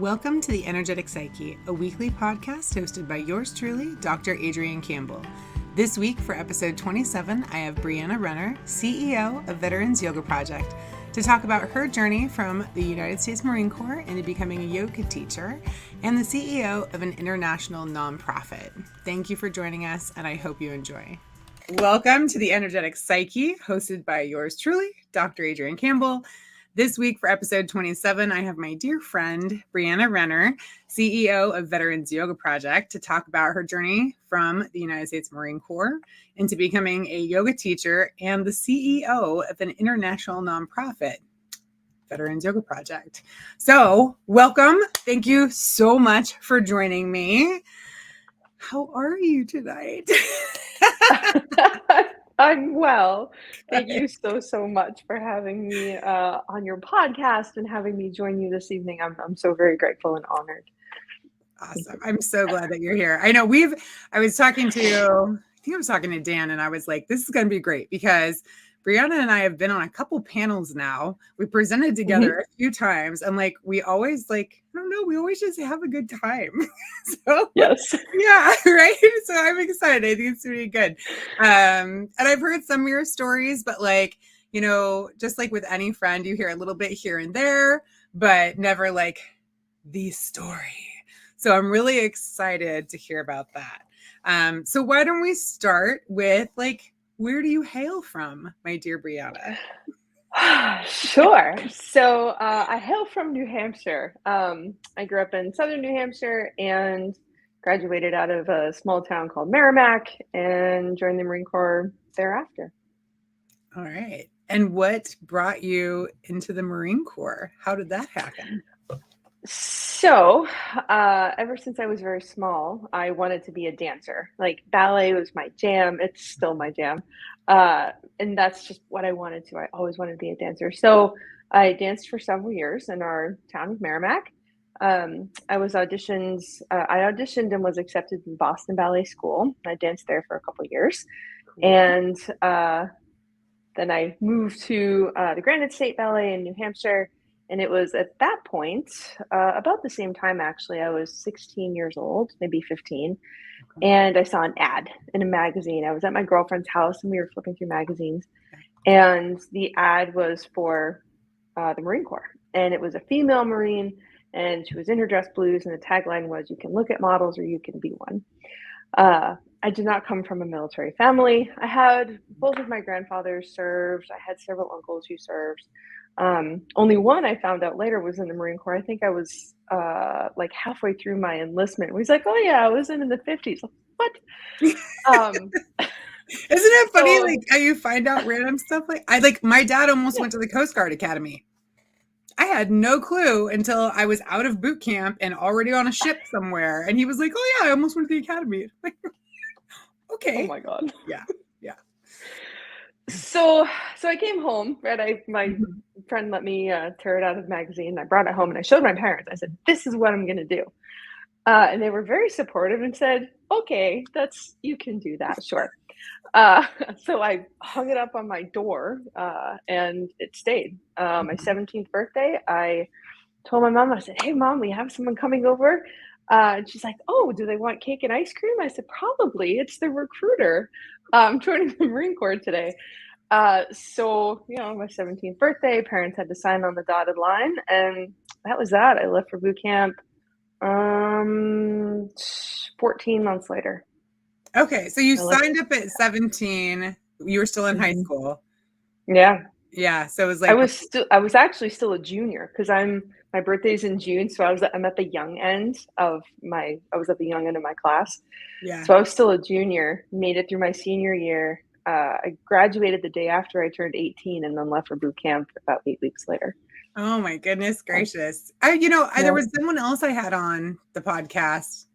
Welcome to the Energetic Psyche, a weekly podcast hosted by yours truly, Dr. Adrian Campbell. This week for episode 27, I have Brianna Renner, CEO of Veterans Yoga Project, to talk about her journey from the United States Marine Corps into becoming a yoga teacher and the CEO of an international nonprofit. Thank you for joining us, and I hope you enjoy. Welcome to the Energetic Psyche, hosted by yours truly, Dr. Adrian Campbell. This week for episode 27, I have my dear friend, Brianna Renner, CEO of Veterans Yoga Project, to talk about her journey from the United States Marine Corps into becoming a yoga teacher and the CEO of an international nonprofit, Veterans Yoga Project. So welcome. Thank you so much for joining me. How are you tonight? I'm well. Thank you so much for having me on your podcast and having me join you this evening. I'm so very grateful and honored. Awesome. I'm so glad that you're here. I know I was talking to Dan, and I was like, this is going to be great because Brianna and I have been on a couple panels now. We presented together a few times, and we always I don't know, we always just have a good time. So yes. Yeah, right. So I'm excited. I think it's going to be good. And I've heard some of your stories, but just like with any friend, you hear a little bit here and there, but never like the story. So I'm really excited to hear about that. So why don't we start with where do you hail from, my dear Brianna? Sure. So I hail from New Hampshire. I grew up in southern New Hampshire and graduated out of a small town called Merrimack and joined the Marine Corps thereafter. All right. And what brought you into the Marine Corps? How did that happen? So, ever since I was very small, I wanted to be a dancer. Ballet was my jam. It's still my jam. And that's just what I wanted to. I always wanted to be a dancer. So I danced for several years in our town of Merrimack. I auditioned and was accepted to Boston Ballet School. I danced there for a couple of years. And then I moved to the Granite State Ballet in New Hampshire. And it was at that point, about the same time, actually, I was 16 years old, maybe 15. And I saw an ad in a magazine. I was at my girlfriend's house and we were flipping through magazines. And the ad was for the Marine Corps. And it was a female Marine and she was in her dress blues. And the tagline was, "You can look at models or you can be one." I did not come from a military family. I had both of my grandfathers served. I had several uncles who served. Only one I found out later was in the Marine Corps. I think I was halfway through my enlistment. He's like, "Oh yeah, I was in the 50s. What? Isn't it funny how you find out random stuff? My dad almost went to the Coast Guard Academy. I had no clue until I was out of boot camp and already on a ship somewhere. And he was like, "Oh yeah, I almost went to the academy." Okay. Oh my God. Yeah. So I came home, right? My friend let me tear it out of the magazine. I brought it home and I showed my parents. I said, "This is what I'm going to do." And they were very supportive and said, "Okay, you can do that. Sure." So I hung it up on my door and it stayed. My 17th birthday, I told my mom, I said, "Hey mom, we have someone coming over." And she's like, "Oh, do they want cake and ice cream?" I said, "Probably. It's the recruiter joining the Marine Corps today." So, my 17th birthday, parents had to sign on the dotted line, and that was that. I left for boot camp 14 months later. Okay, so you signed up at 17. You were still in high school. Yeah. So it was I was actually still a junior because my birthday's in June, so I'm at the young end of my class. Yeah. So I was still a junior, made it through my senior year. I graduated the day after I turned 18 and then left for boot camp about 8 weeks later. Oh my goodness gracious. There was someone else I had on the podcast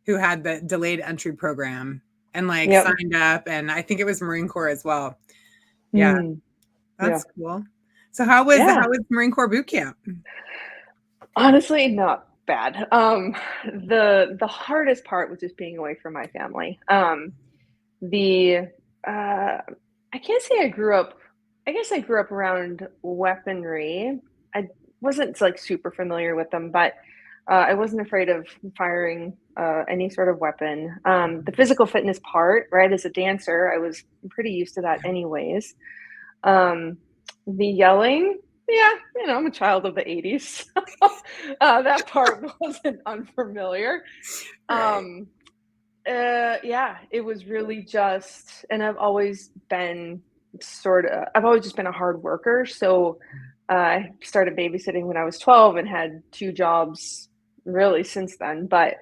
who had the delayed entry program and signed up, and I think it was Marine Corps as well. Yeah. That's cool. So how was Marine Corps boot camp? Honestly, not bad. The hardest part was just being away from my family. I can't say I grew up. I guess I grew up around weaponry. I wasn't super familiar with them, but I wasn't afraid of firing any sort of weapon. The physical fitness part, right? As a dancer, I was pretty used to that anyways. The yelling, yeah, I'm a child of the 80s. So, that part wasn't unfamiliar. Right. Yeah, it was really just, and I've always just been a hard worker. So I started babysitting when I was 12 and had two jobs really since then. But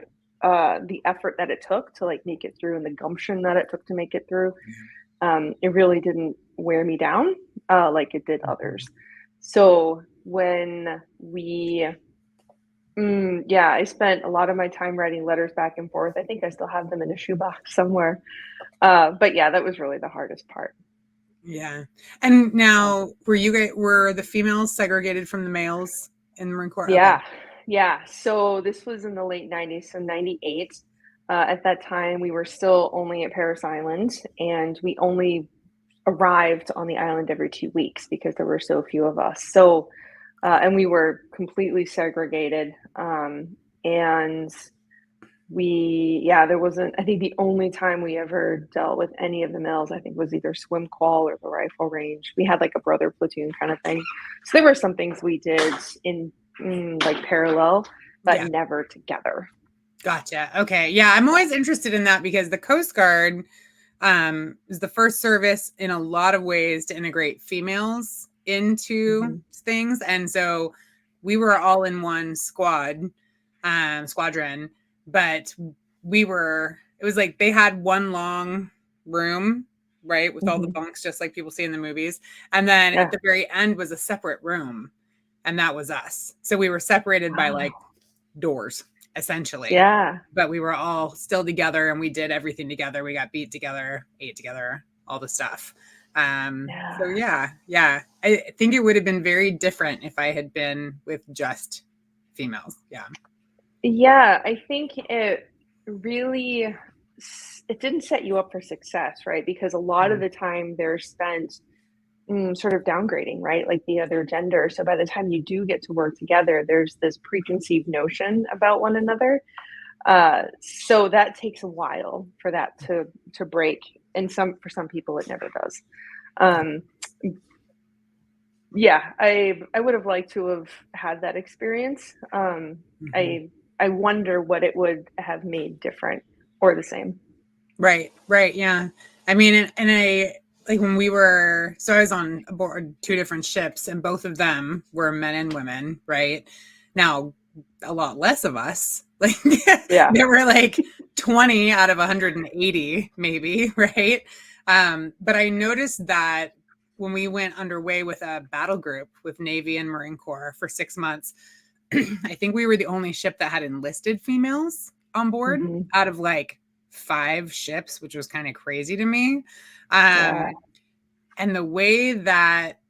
the effort that it took to like make it through and the gumption that it took to make it through, it really didn't wear me down like it did others. So when yeah, I spent a lot of my time writing letters back and forth. I think I still have them in a shoebox somewhere. But yeah, that was really the hardest part. Yeah. And now, were the females segregated from the males in the Marine Corps? Okay. Yeah. So this was in the late 90s, so 98. At that time, we were still only at Paris Island, and we only arrived on the island every 2 weeks because there were so few of us. So, and we were completely segregated. And there wasn't, I think the only time we ever dealt with any of the males, I think was either swim call or the rifle range. We had like a brother platoon kind of thing. So there were some things we did in like parallel, but never together. Gotcha. Okay. Yeah. I'm always interested in that because the Coast Guard is the first service in a lot of ways to integrate females into things. And so we were all in one squadron, but it was like they had one long room, right, with all the bunks, just like people see in the movies. And then at the very end was a separate room, and that was us. So we were separated by like doors, essentially. Yeah. But we were all still together, and we did everything together. We got beat together, ate together, all the stuff. So yeah. I think it would have been very different if I had been with just females. Yeah, I think it didn't set you up for success, right? Because a lot of the time they're spent sort of downgrading, right? Like the other gender. So by the time you do get to work together, there's this preconceived notion about one another. So that takes a while for that to break. And for some people it never does. Yeah, I would have liked to have had that experience. I wonder what it would have made different or the same. Right. Yeah. I mean, and like when so I was on board two different ships, and both of them were men and women, right? Now, a lot less of us. Like there were like 20 out of 180, maybe, right? But I noticed that when we went underway with a battle group with Navy and Marine Corps for 6 months, I think we were the only ship that had enlisted females on board out of like 5 ships, which was kind of crazy to me. And the way that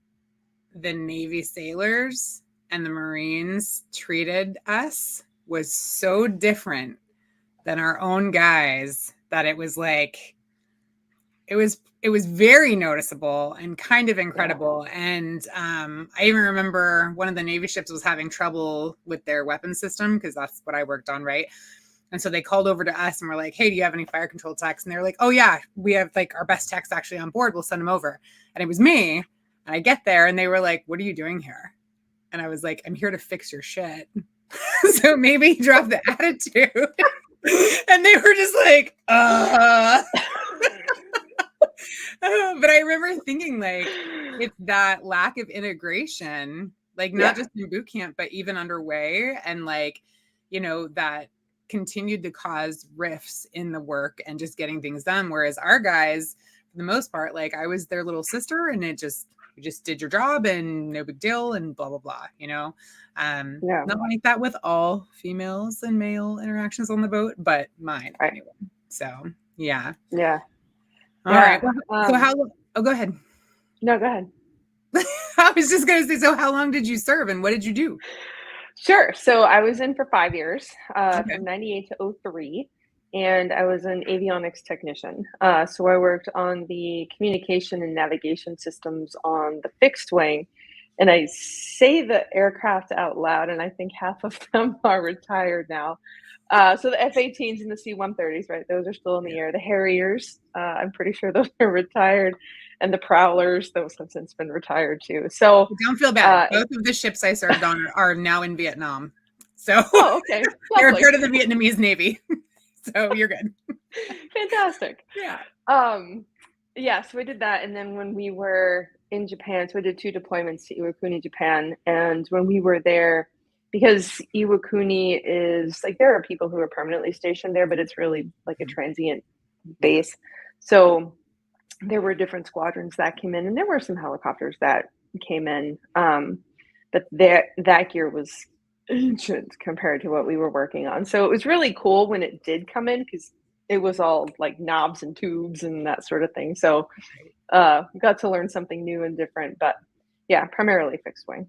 the Navy sailors and the Marines treated us was so different than our own guys that it was like, it was very noticeable and kind of incredible. And I even remember one of the Navy ships was having trouble with their weapon system, because that's what I worked on, right? And so they called over to us and were like, hey, do you have any fire control techs? And they were like, oh yeah, we have like our best techs actually on board. We'll send them over. And it was me. And I get there and they were like, what are you doing here? And I was like, I'm here to fix your shit. So maybe drop the attitude. And they were just like, But I remember thinking like, it's that lack of integration, like not just in boot camp, but even underway. And like, that continued to cause rifts in the work and just getting things done. Whereas our guys, for the most part, like I was their little sister, and you just did your job and no big deal and blah, blah, blah, Not like that with all females and male interactions on the boat, but mine anyway. So yeah. All right. So go ahead. No, go ahead. I was just going to say, so how long did you serve and what did you do? Sure. So I was in for 5 years, from 98 to 03, and I was an avionics technician. So I worked on the communication and navigation systems on the fixed wing, And I say the aircraft out loud, and I think half of them are retired now. So the F-18s and the C-130s, right? Those are still in the air. The Harriers, I'm pretty sure those are retired. And the Prowlers, those have since been retired too. So don't feel bad. Both of the ships I served on are now in Vietnam. So okay. They're part of the Vietnamese Navy. So you're good. Fantastic. Yeah. Yeah, so we did that. And then when we were in Japan, so we did 2 deployments to Iwakuni, Japan. And when we were there, because Iwakuni is like, there are people who are permanently stationed there, but it's really like a transient base. So there were different squadrons that came in, and there were some helicopters that came in. But that gear was ancient compared to what we were working on. So it was really cool when it did come in, because it was all like knobs and tubes and that sort of thing. So got to learn something new and different, but yeah, primarily fixed wing.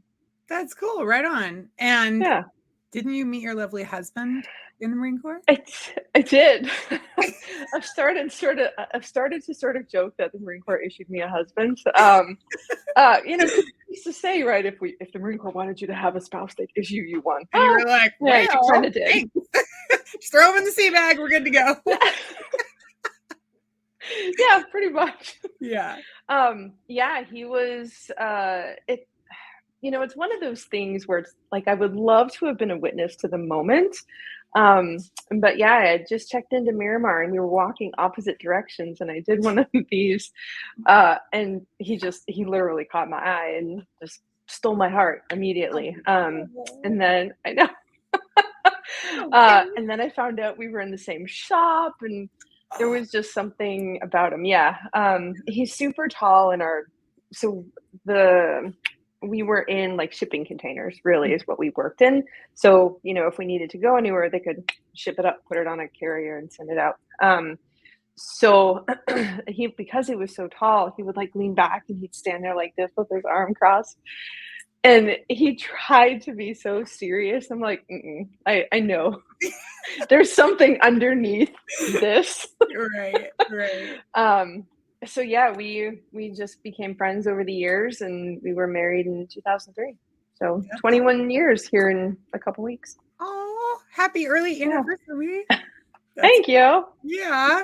That's cool. Right on. And yeah, didn't you meet your lovely husband in the Marine Corps? I did. I've started to sort of joke that the Marine Corps issued me a husband. You know, cause used to say, right, if the Marine Corps wanted you to have a spouse, they'd issue you one. And you were like, well, yeah, you kind of did. Just throw him in the sea bag. We're good to go. Yeah, pretty much. Yeah. Yeah, he was, you know, it's one of those things where it's like, I would love to have been a witness to the moment. But yeah, I had just checked into Miramar and we were walking opposite directions, and I did one of these, and he literally caught my eye and just stole my heart immediately. And then I know, and then I found out we were in the same shop, and there was just something about him. Yeah. He's super tall we were in like shipping containers, really, is what we worked in. So, you know, if we needed to go anywhere, they could ship it up, put it on a carrier and send it out. So because he was so tall, he would like lean back and he'd stand there like this with his arm crossed. And he tried to be so serious. I'm like, I know there's something underneath this. Right. So yeah, we just became friends over the years, and we were married in 2003. So 21 years here in a couple weeks. Oh, happy early anniversary. Thank you. Yeah.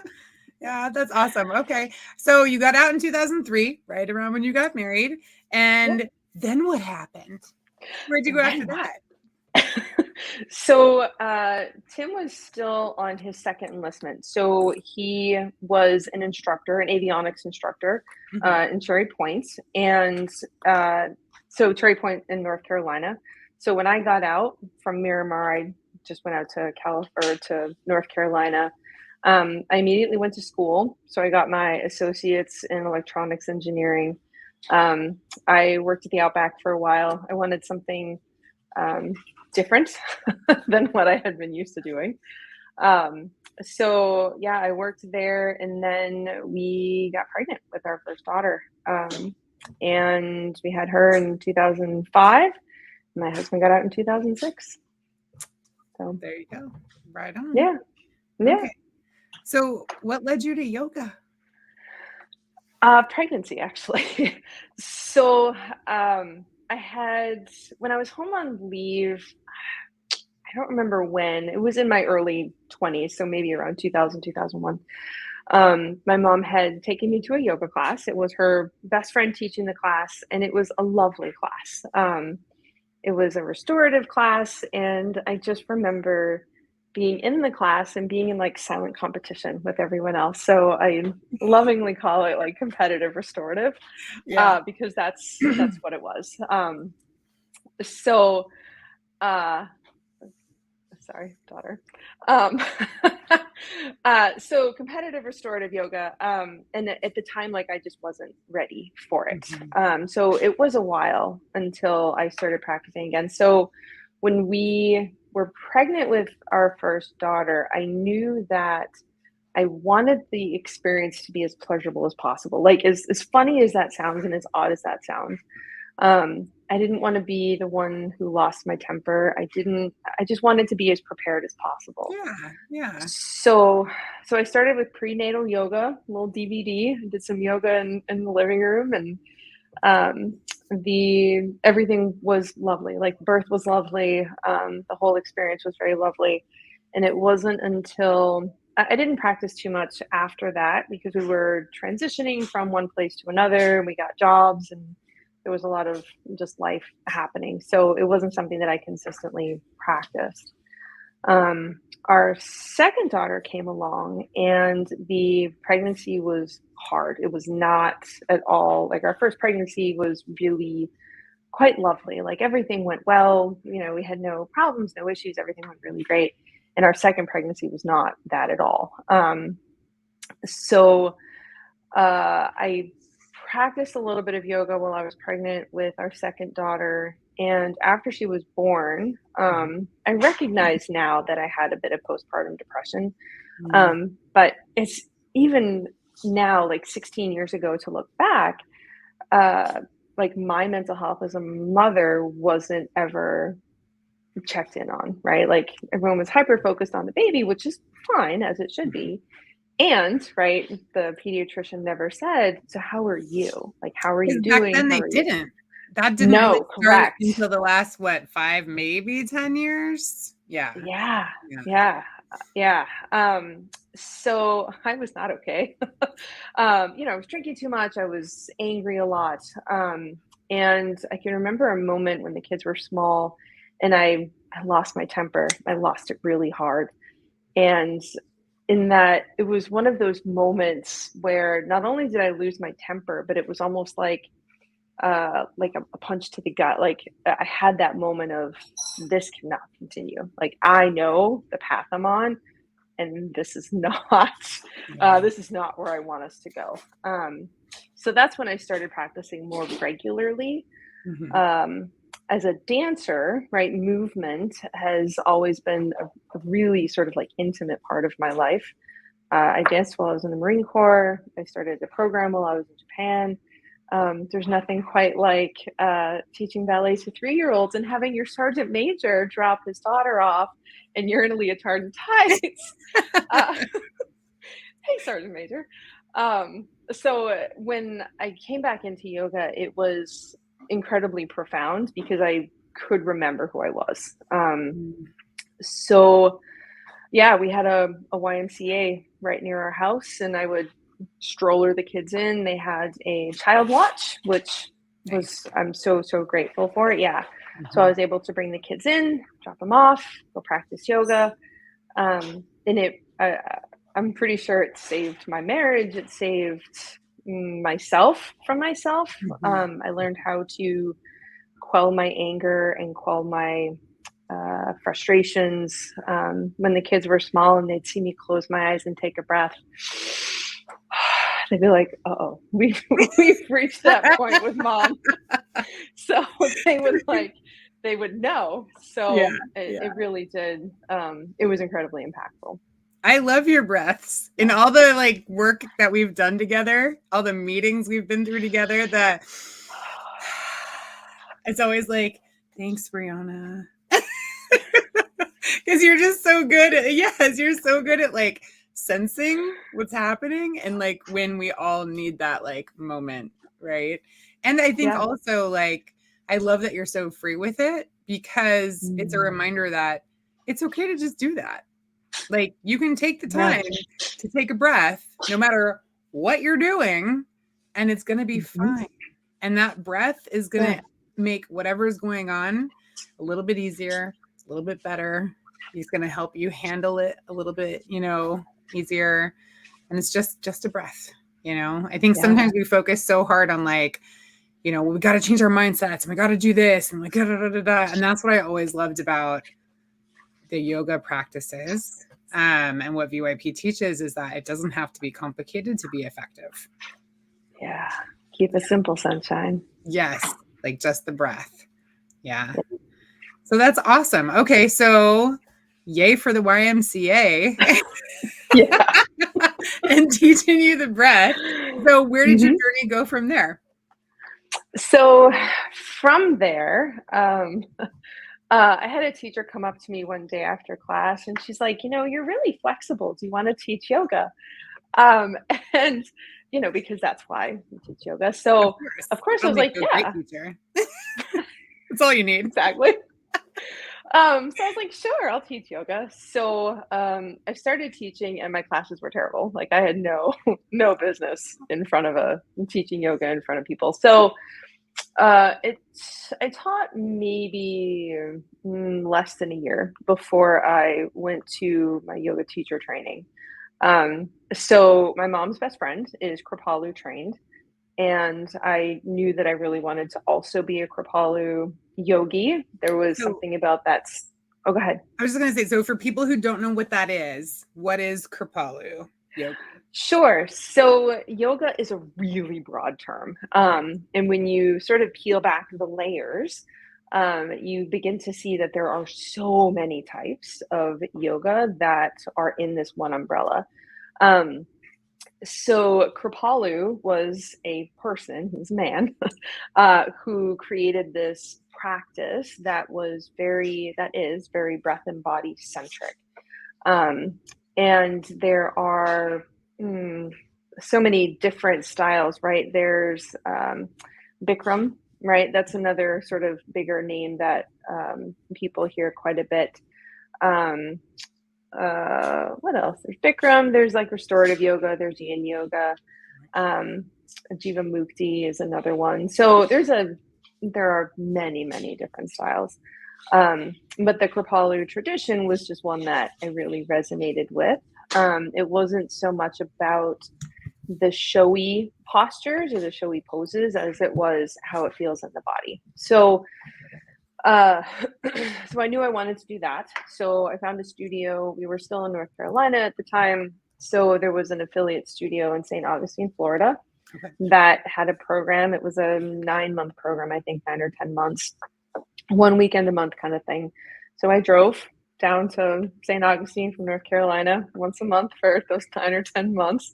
Yeah, that's awesome. Okay. So you got out in 2003, right around when you got married. And then what happened? Where'd you go after that? So Tim was still on his second enlistment. So he was an instructor, an avionics instructor in Cherry Point. And so Cherry Point in North Carolina. So when I got out from Miramar, I just went out to North Carolina. I immediately went to school. So I got my associates in electronics engineering. I worked at the Outback for a while. I wanted something different than what I had been used to doing. So yeah, I worked there, and then we got pregnant with our first daughter. And we had her in 2005. My husband got out in 2006. So there you go. Right on. Yeah. Okay. So what led you to yoga? Pregnancy, actually. So I had, when I was home on leave, I don't remember when, it was in my early 20s, so maybe around 2000, 2001. My mom had taken me to a yoga class. It was her best friend teaching the class, and it was a lovely class. It was a restorative class, and I just remember being in the class and being in like silent competition with everyone else. So I lovingly call it like competitive restorative, because that's what it was. Sorry, daughter. So competitive restorative yoga. And at the time, like, I just wasn't ready for it. So it was a while until I started practicing again. So when we were pregnant with our first daughter, I knew that I wanted the experience to be as pleasurable as possible. Like, as funny as that sounds and as odd as that sounds, I didn't want to be the one who lost my temper. I just wanted to be as prepared as possible. Yeah. So I started with prenatal yoga, a little DVD, did some yoga in the living room. And everything was lovely. Like birth was lovely. The whole experience was very lovely. And it wasn't until I didn't practice too much after that because we were transitioning from one place to another. We got jobs and there was a lot of just life happening. So it wasn't something that I consistently practiced. Our second daughter came along and the pregnancy was hard. It was not at all like our first pregnancy was really quite lovely. Like everything went well. We had no problems, no issues. Everything went really great. And our second pregnancy was not that at all. So I practiced a little bit of yoga while I was pregnant with our second daughter. And after she was born, I recognize now that I had a bit of postpartum depression. But it's even now, like 16 years ago, to look back, like my mental health as a mother wasn't ever checked in on, right? Like everyone was hyper focused on the baby, which is fine as it should be. And right, the pediatrician never said, so how are you? Like, how are you doing? Back then they didn't. That didn't really start correct. until the last, 5, maybe 10 years? Yeah. So I was not okay. I was drinking too much. I was angry a lot. And I can remember a moment when the kids were small and I lost my temper. I lost it really hard. And in that it was one of those moments where not only did I lose my temper, but it was almost like a punch to the gut. Like I had that moment of this cannot continue. Like I know the path I'm on, and this is not where I want us to go. So that's when I started practicing more regularly. As a dancer, right, movement has always been a really sort of like intimate part of my life. I danced while I was in the Marine Corps. I started a program while I was in Japan. There's nothing quite like teaching ballet to 3-year-olds and having your sergeant major drop his daughter off and you're in a leotard and tights. Hey, sergeant major. So when I came back into yoga, it was incredibly profound because I could remember who I was. So yeah, we had a YMCA right near our house and I would stroller the kids in. They had a child watch, which was, I'm so grateful for it. Yeah. So I was able to bring the kids in, drop them off, go practice yoga. And I'm pretty sure it saved my marriage. It saved myself from myself. I learned how to quell my anger and quell my frustrations. When the kids were small and they'd see me close my eyes and take a breath, they'd be like, "Uh-oh, we've reached that point with mom." So they would know. So it really did. It was incredibly impactful. I love your breaths and all the work that we've done together, all the meetings we've been through together, that it's always like, thanks, Brianna. Because you're just so good you're so good at sensing what's happening and when we all need that moment, right? And I think also I love that you're so free with it because it's a reminder that it's okay to just do that. You can take the time to take a breath no matter what you're doing and it's going to be fine. And that breath is going to make whatever is going on a little bit easier, a little bit better. He's going to help you handle it a little bit, easier. And it's just a breath, I think sometimes we focus so hard on we got to change our mindsets and we got to do this and and that's what I always loved about the yoga practices. And what VYP teaches is that it doesn't have to be complicated to be effective. Yeah. Keep it simple, sunshine. Yes. Just the breath. Yeah. So that's awesome. Okay. So yay for the YMCA. And teaching you the breath. So where did your journey go from there? So from there, I had a teacher come up to me one day after class and she's like, you're really flexible. Do you want to teach yoga? And, because that's why we teach yoga. So of course I was like, yeah, great teacher. That's all you need. Exactly. So I was like, sure, I'll teach yoga. So I started teaching and my classes were terrible. Like I had no business teaching yoga in front of people. So I taught maybe less than a year before I went to my yoga teacher training. So my mom's best friend is Kripalu trained. And I knew that I really wanted to also be a Kripalu yogi. There was something about that. Oh, go ahead. I was just going to say, so for people who don't know what that is, what is Kripalu yoga? Sure. So yoga is a really broad term. And when you sort of peel back the layers, you begin to see that there are so many types of yoga that are in this one umbrella. So Kripalu was a person, he's a man, who created this practice that is very breath and body centric. And there are so many different styles, right? There's Bikram, right? That's another sort of bigger name that people hear quite a bit. What else? There's Bikram, there's like restorative yoga, there's yin yoga. Jiva Mukti is another one. So there are many different styles. But the Kripalu tradition was just one that I really resonated with. It wasn't so much about the showy postures or the showy poses as it was how it feels in the body. So so I knew I wanted to do that. So I found a studio. We were still in North Carolina at the time. So there was an affiliate studio in St. Augustine, Florida, that had a program. It was a 9-month program, I think 9 or 10 months, 1 weekend a month kind of thing. So I drove down to St. Augustine from North Carolina once a month for those 9 or 10 months.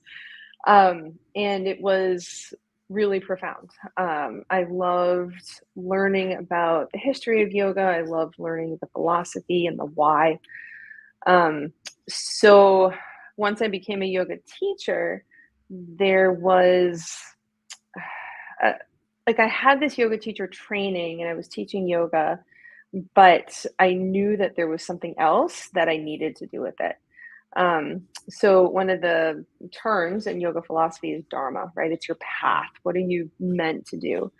And it was really profound. I loved learning about the history of yoga. I loved learning the philosophy and the why. So once I became a yoga teacher, there was I had this yoga teacher training and I was teaching yoga, but I knew that there was something else that I needed to do with it. So one of the terms in yoga philosophy is dharma, right? It's your path. What are you meant to do?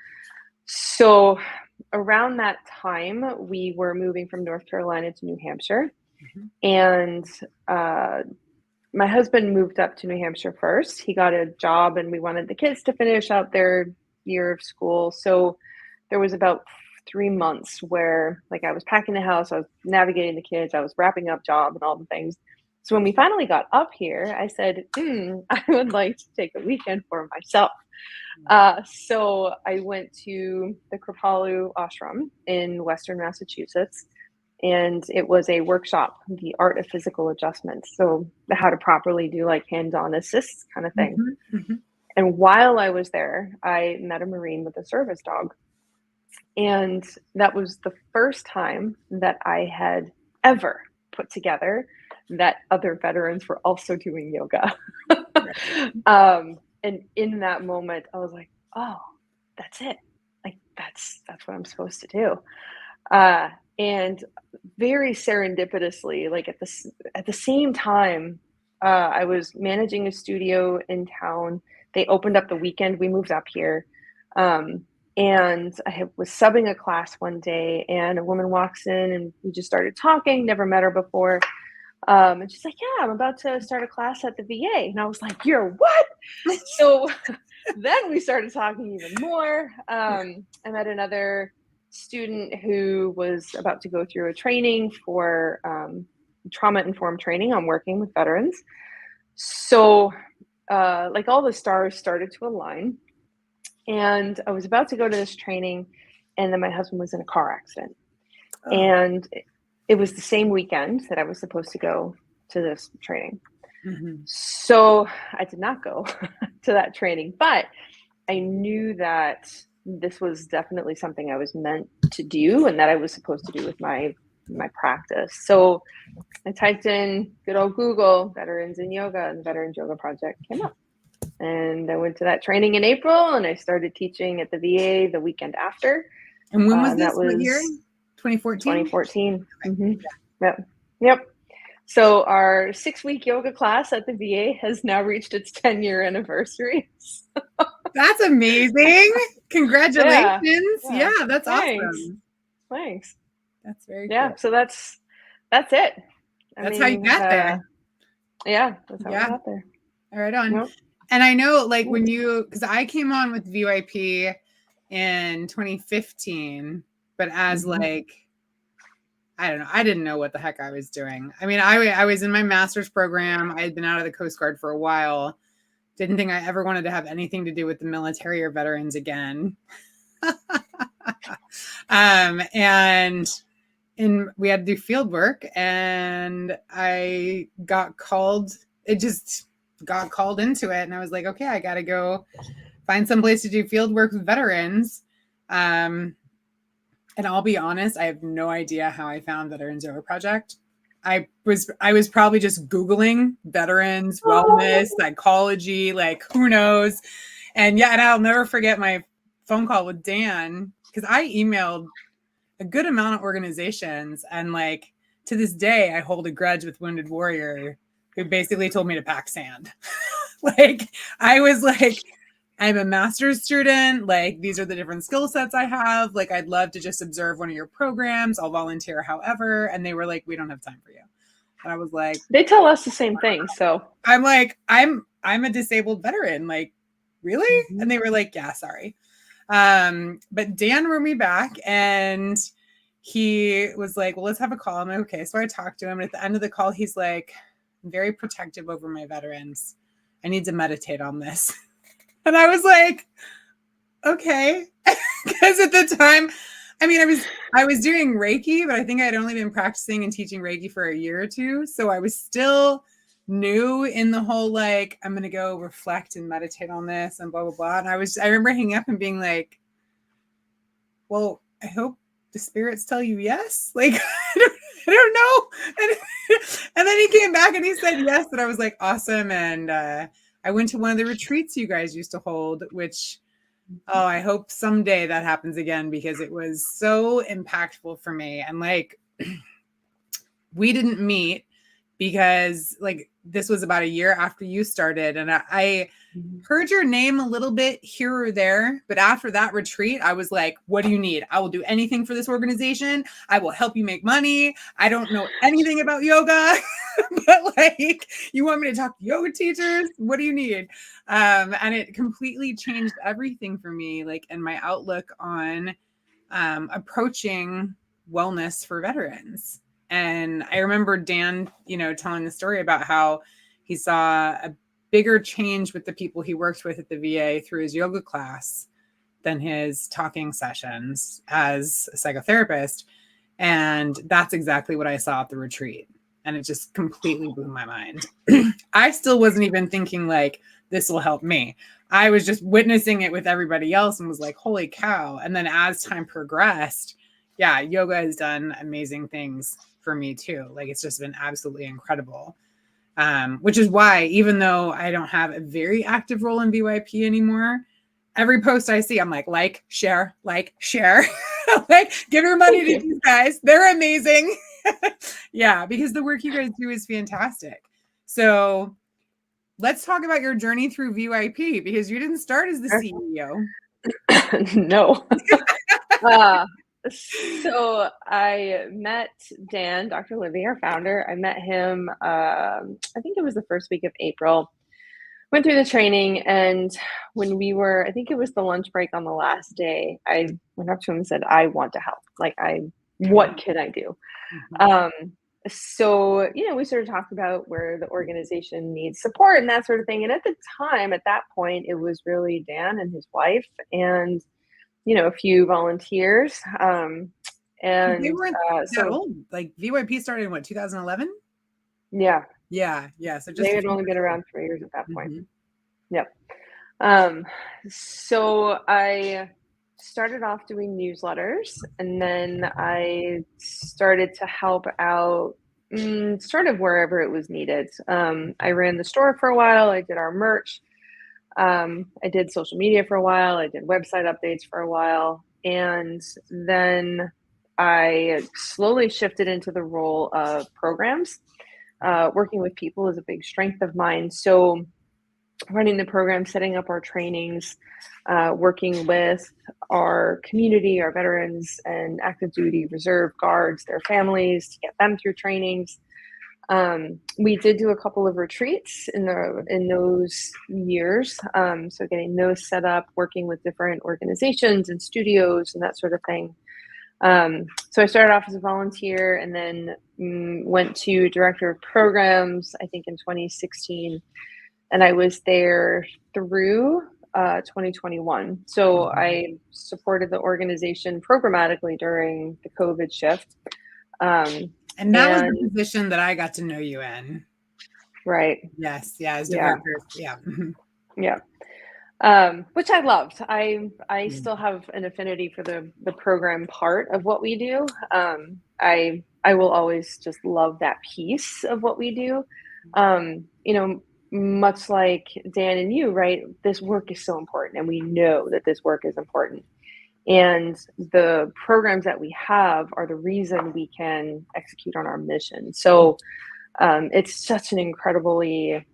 So around that time, we were moving from North Carolina to New Hampshire. And my husband moved up to New Hampshire first. He got a job and we wanted the kids to finish out their year of school. So there was about 3 months where I was packing the house, I was navigating the kids, I was wrapping up job and all the things. So when we finally got up here, I said, I would like to take a weekend for myself. So I went to the Kripalu ashram in Western Massachusetts, and it was a workshop, the art of physical adjustment. So how to properly do hands-on assists kind of thing. And while I was there, I met a Marine with a service dog. And that was the first time that I had ever put together that other veterans were also doing yoga. And in that moment, I was like, oh, that's it. That's what I'm supposed to do. And very serendipitously, at the same time, I was managing a studio in town. They opened up the weekend. We moved up here. And I was subbing a class one day and a woman walks in and we just started talking, never met her before. And she's like, yeah, I'm about to start a class at the VA. And I was like, you're what? So then we started talking even more. I met another student who was about to go through a training for trauma-informed training on working with veterans. So all the stars started to align. And I was about to go to this training, and then my husband was in a car accident. Oh. And it was the same weekend that I was supposed to go to this training. So I did not go to that training, but I knew that this was definitely something I was meant to do and that I was supposed to do with my practice. So I typed in good old Google, veterans in yoga, and the Veterans Yoga Project came up. And I went to that training in April, and I started teaching at the VA the weekend after. And when was this? That was what year? 2014? 2014. Yep. Yep. So our 6-week yoga class at the VA has now reached its 10-year anniversary. That's amazing. Congratulations. Yeah. That's Thanks. awesome. Thanks. That's very cool. So that's it. That's how you got there. Yeah, that's how we got there. Right on. Yep. And I know, like, when because I came on with VYP in 2015, but as like, I don't know, I didn't know what the heck I was doing. I mean, I was in my master's program. I had been out of the Coast Guard for a while. Didn't think I ever wanted to have anything to do with the military or veterans again. And we had to do field work, and I got called. It just got called into it, and I was like, okay, I got to go find some place to do field work with veterans. And I'll be honest, I have no idea how I found Veterans Yoga Project. I was probably just Googling veterans, wellness, psychology, like who knows. And I'll never forget my phone call with Dan, because I emailed a good amount of organizations, and like to this day, I hold a grudge with Wounded Warrior, who basically told me to pack sand. Like, I was like, I'm a master's student. Like, these are the different skill sets I have. Like, I'd love to just observe one of your programs. I'll volunteer however. And they were like, we don't have time for you. And I was like, they tell us the same thing. So I'm like, I'm a disabled veteran. Like, really? And they were like, yeah, sorry. But Dan wrote me back, and he was like, well, let's have a call. I'm like, okay. So I talked to him, and at the end of the call, he's like, I'm very protective over my veterans. I need to meditate on this. And I was like, okay. Because at the time, I mean, I was doing Reiki, but I think I'd only been practicing and teaching Reiki for a year or two. So I was still new in the whole, like, I'm going to go reflect and meditate on this and blah, blah, blah. And I remember hanging up and being like, well, I hope the spirits tell you yes. Like, I don't know. And then he came back and he said yes. And I was like, awesome. And I went to one of the retreats you guys used to hold, which, I hope someday that happens again, because it was so impactful for me. And like, we didn't meet because like this was about a year after you started, and I heard your name a little bit here or there, but after that retreat, I was like, what do you need? I will do anything for this organization. I will help you make money. I don't know anything about yoga, but like, you want me to talk to yoga teachers? What do you need? And it completely changed everything for me, like, and my outlook on approaching wellness for veterans. And I remember Dan, telling the story about how he saw a bigger change with the people he worked with at the VA through his yoga class than his talking sessions as a psychotherapist. And that's exactly what I saw at the retreat. And it just completely blew my mind. I still wasn't even thinking like, this will help me. I was just witnessing it with everybody else and was like, holy cow. And then as time progressed, yoga has done amazing things for me too. Like, it's just been absolutely incredible. Which is why, even though I don't have a very active role in VYP anymore, every post I see, I'm like, share, like, give your money to these guys. They're amazing. Because the work you guys do is fantastic. So let's talk about your journey through VYP, because you didn't start as the CEO. No. So I met Dan, Dr. Livy, our founder. I met him, I think it was the first week of April. Went through the training, and when I think it was the lunch break on the last day, I went up to him and said, I want to help. Like, what can I do? So, we sort of talked about where the organization needs support and that sort of thing. And at the time, at that point, it was really Dan and his wife and a few volunteers. And they weren't that old. Like, VYP started in what, 2011? Yeah. So just they had only been around 3 years at that point. Yep. So I started off doing newsletters, and then I started to help out sort of wherever it was needed. I ran the store for a while. I did our merch. I did social media for a while. I did website updates for a while. And then I slowly shifted into the role of programs. Working with people is a big strength of mine. So running the program, setting up our trainings, working with our community, our veterans and active duty reserve guards, their families to get them through trainings. We did do a couple of retreats in those years. So getting those set up, working with different organizations and studios and that sort of thing. So I started off as a volunteer and then went to director of programs, I think in 2016. And I was there through 2021. So I supported the organization programmatically during the COVID shift. And that was the position that I got to know you in. Right. Yes. Yeah. As director. Yeah. Yeah. Which I loved. I still have an affinity for the program part of what we do. I will always just love that piece of what we do. Much like Dan and you, right? This work is so important, and we know that this work is important. And the programs that we have are the reason we can execute on our mission. So it's such an incredibly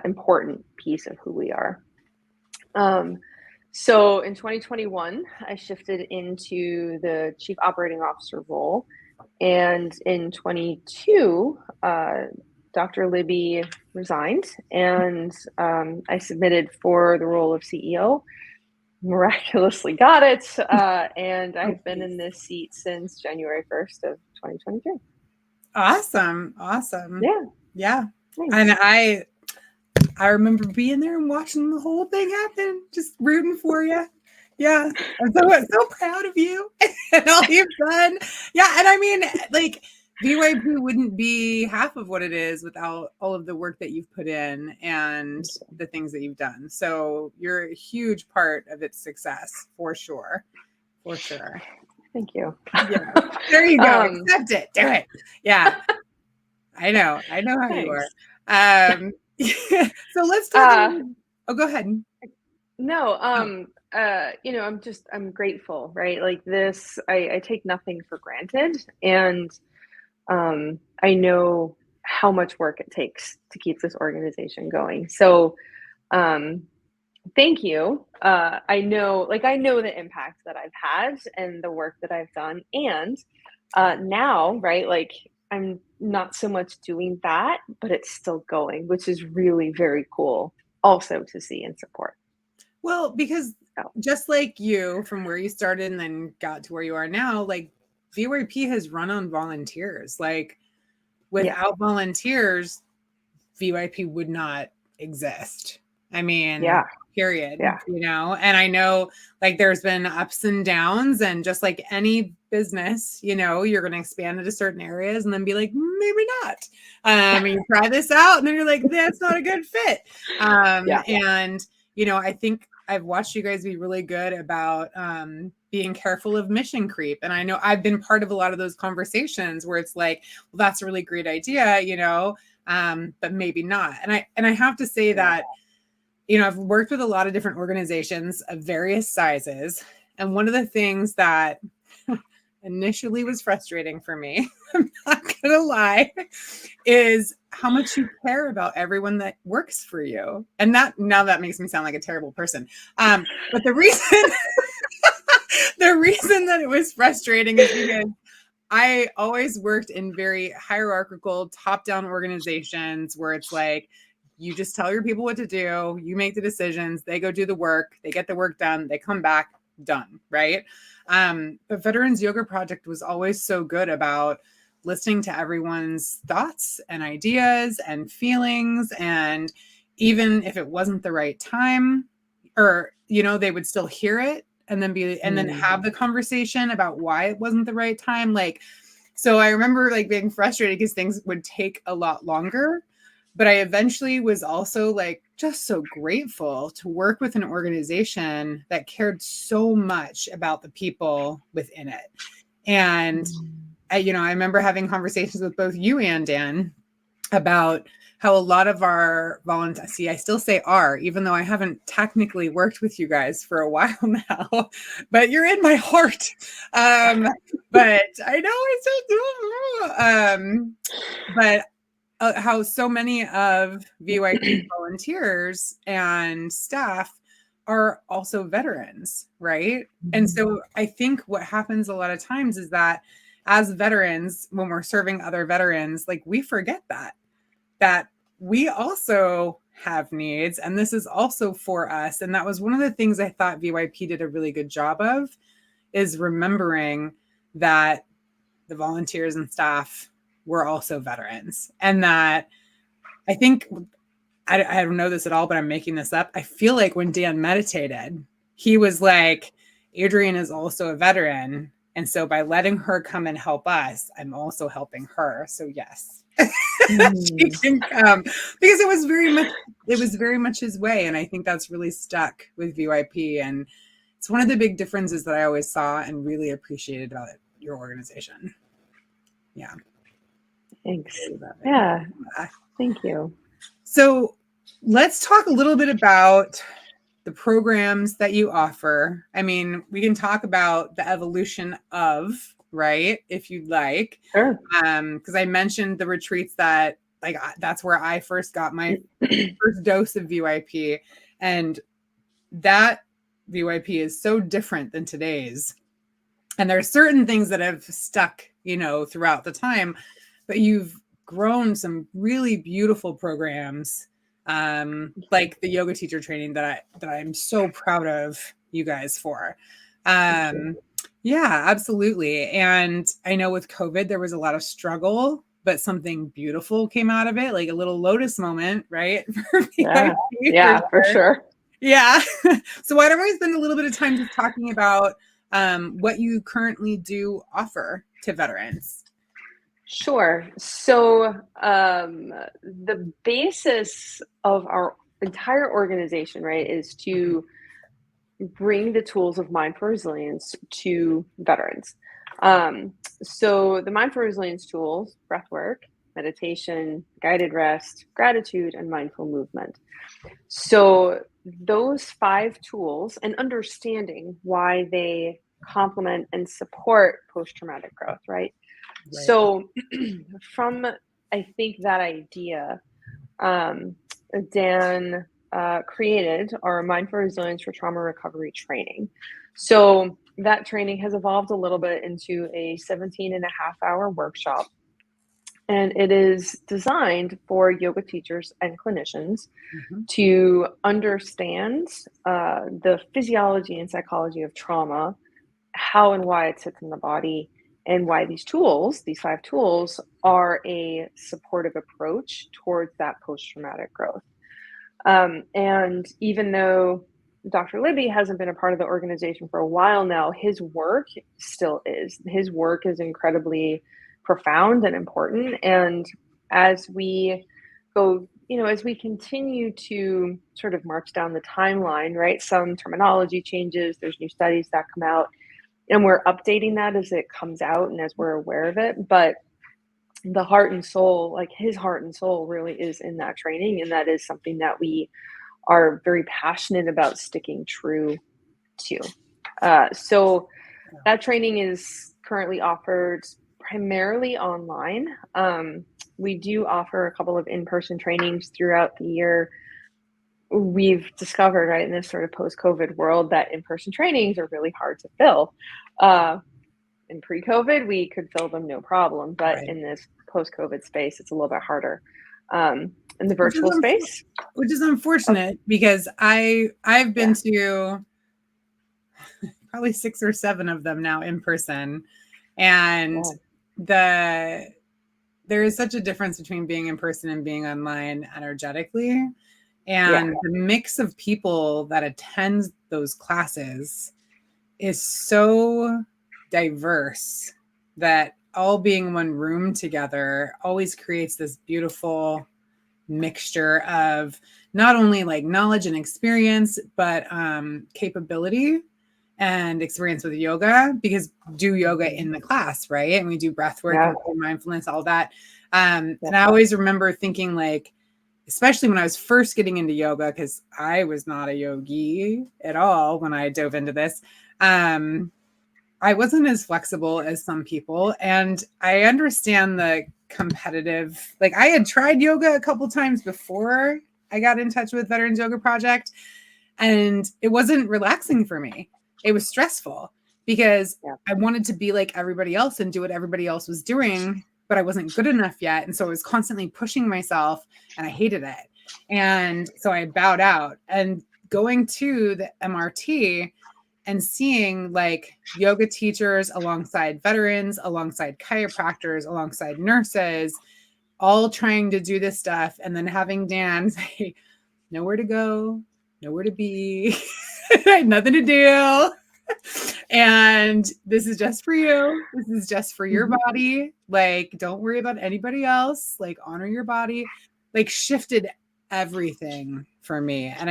important piece of who we are. So in 2021, I shifted into the Chief Operating Officer role. And in 22, Dr. Libby resigned, and I submitted for the role of CEO. Miraculously got it, and I've been in this seat since January 1st of 2023. Awesome. Yeah. Thanks. And I remember being there and watching the whole thing happen, just rooting for you. Yeah. I'm so proud of you and all you've done. Yeah. And I mean, like, VYP wouldn't be half of what it is without all of the work that you've put in and the things that you've done. So you're a huge part of its success, for sure. For sure. Thank you. Yeah. There you go. Accept it. Do it. Yeah. I know how you are. So let's talk. Go ahead. No, I'm grateful, right? Like this, I take nothing for granted. And I know how much work it takes to keep this organization going. So thank you. I know the impact that I've had and the work that I've done. And now, right, like I'm not so much doing that, but it's still going, which is really very cool also to see and support. Well, because just like you, from where you started and then got to where you are now, like VYP has run on volunteers. Like without volunteers, VYP would not exist. I mean, period. Yeah. And I know like there's been ups and downs, and just like any business, you're going to expand into certain areas and then be like, maybe not. You try this out and then you're like, that's not a good fit. And, I think I've watched you guys be really good about being careful of mission creep. And I know I've been part of a lot of those conversations where it's like, well, that's a really great idea, but maybe not. And I have to say that, I've worked with a lot of different organizations of various sizes. And one of the things that initially was frustrating for me, I'm not going to lie, is how much you care about everyone that works for you. And that makes me sound like a terrible person. But the reason, the reason that it was frustrating is because I always worked in very hierarchical, top-down organizations where it's like, you just tell your people what to do, you make the decisions, they go do the work, they get the work done, they come back, done, right? But Veterans Yoga Project was always so good about listening to everyone's thoughts and ideas and feelings. And even if it wasn't the right time, or, they would still hear it and then have the conversation about why it wasn't the right time. Like, so I remember like being frustrated because things would take a lot longer, but I eventually was also like, just so grateful to work with an organization that cared so much about the people within it. And I remember having conversations with both you and Dan about how a lot of our volunteers, see, I still say are, even though I haven't technically worked with you guys for a while now, but you're in my heart. But I know but how so many of VYP volunteers and staff are also veterans, right? And so I think what happens a lot of times is that as veterans, when we're serving other veterans, like we forget that we also have needs and this is also for us. And that was one of the things I thought VYP did a really good job of, is remembering that the volunteers and staff were also veterans. And that I think, I don't know this at all, but I'm making this up. I feel like when Dan meditated, he was like, Adrian is also a veteran. And so by letting her come and help us, I'm also helping her. So yes, she can come, because it was very much his way. And I think that's really stuck with VYP. And it's one of the big differences that I always saw and really appreciated about your organization. Yeah. Thanks. Yeah. Thank you. So let's talk a little bit about the programs that you offer. I mean, we can talk about the evolution of, right, if you'd like. Sure. Because I mentioned the retreats that, like, that's where I first got my first dose of VYP. And that VYP is so different than today's. And there are certain things that have stuck, throughout the time, but you've grown some really beautiful programs, like the yoga teacher training that I'm so proud of you guys for. Yeah, absolutely. And I know with COVID, there was a lot of struggle, but something beautiful came out of it, like a little lotus moment, right? For sure. Yeah. So why don't we spend a little bit of time just talking about what you currently do offer to veterans? Sure. So the basis of our entire organization, right, is to bring the tools of mindful resilience to veterans. So the mindful resilience tools: breath work, meditation, guided rest, gratitude, and mindful movement. So those 5 tools, and understanding why they complement and support post-traumatic growth, right? So from, I think, that idea, Dan created our Mindful Resilience for Trauma Recovery training. So that training has evolved a little bit into a 17.5-hour workshop. And it is designed for yoga teachers and clinicians to understand the physiology and psychology of trauma, how and why it sits in the body, and why these tools, these 5 tools, are a supportive approach towards that post-traumatic growth. And even though Dr. Libby hasn't been a part of the organization for a while now, his work still is. His work is incredibly profound and important. And as we go, as we continue to sort of march down the timeline, right, some terminology changes, there's new studies that come out, and we're updating that as it comes out and as we're aware of it. But the heart and soul, like his heart and soul, really is in that training. And that is something that we are very passionate about sticking true to. So that training is currently offered primarily online. We do offer a couple of in-person trainings throughout the year. We've discovered, right, in this sort of post-COVID world, that in-person trainings are really hard to fill. In pre-COVID, we could fill them no problem, but in this post-COVID space, it's a little bit harder. In the virtual space, which is unfortunate, because I've been to probably 6 or 7 of them now in person, and there is such a difference between being in person and being online energetically. And the mix of people that attend those classes is so diverse that all being in one room together always creates this beautiful mixture of not only like knowledge and experience, but capability and experience with yoga, because do yoga in the class, right? And we do breath work and mindfulness, all that. And I always remember thinking like, especially when I was first getting into yoga, because I was not a yogi at all when I dove into this. I wasn't as flexible as some people. And I understand the competitive, like I had tried yoga a couple times before I got in touch with Veterans Yoga Project, and it wasn't relaxing for me. It was stressful because I wanted to be like everybody else and do what everybody else was doing, but I wasn't good enough yet. And so I was constantly pushing myself and I hated it. And so I bowed out. And going to the MRT and seeing like yoga teachers alongside veterans, alongside chiropractors, alongside nurses, all trying to do this stuff. And then having Dan say, nowhere to go, nowhere to be, I had nothing to do. And this is just for you. This is just for your body. Like, don't worry about anybody else. Like, honor your body. Like, shifted everything for me. And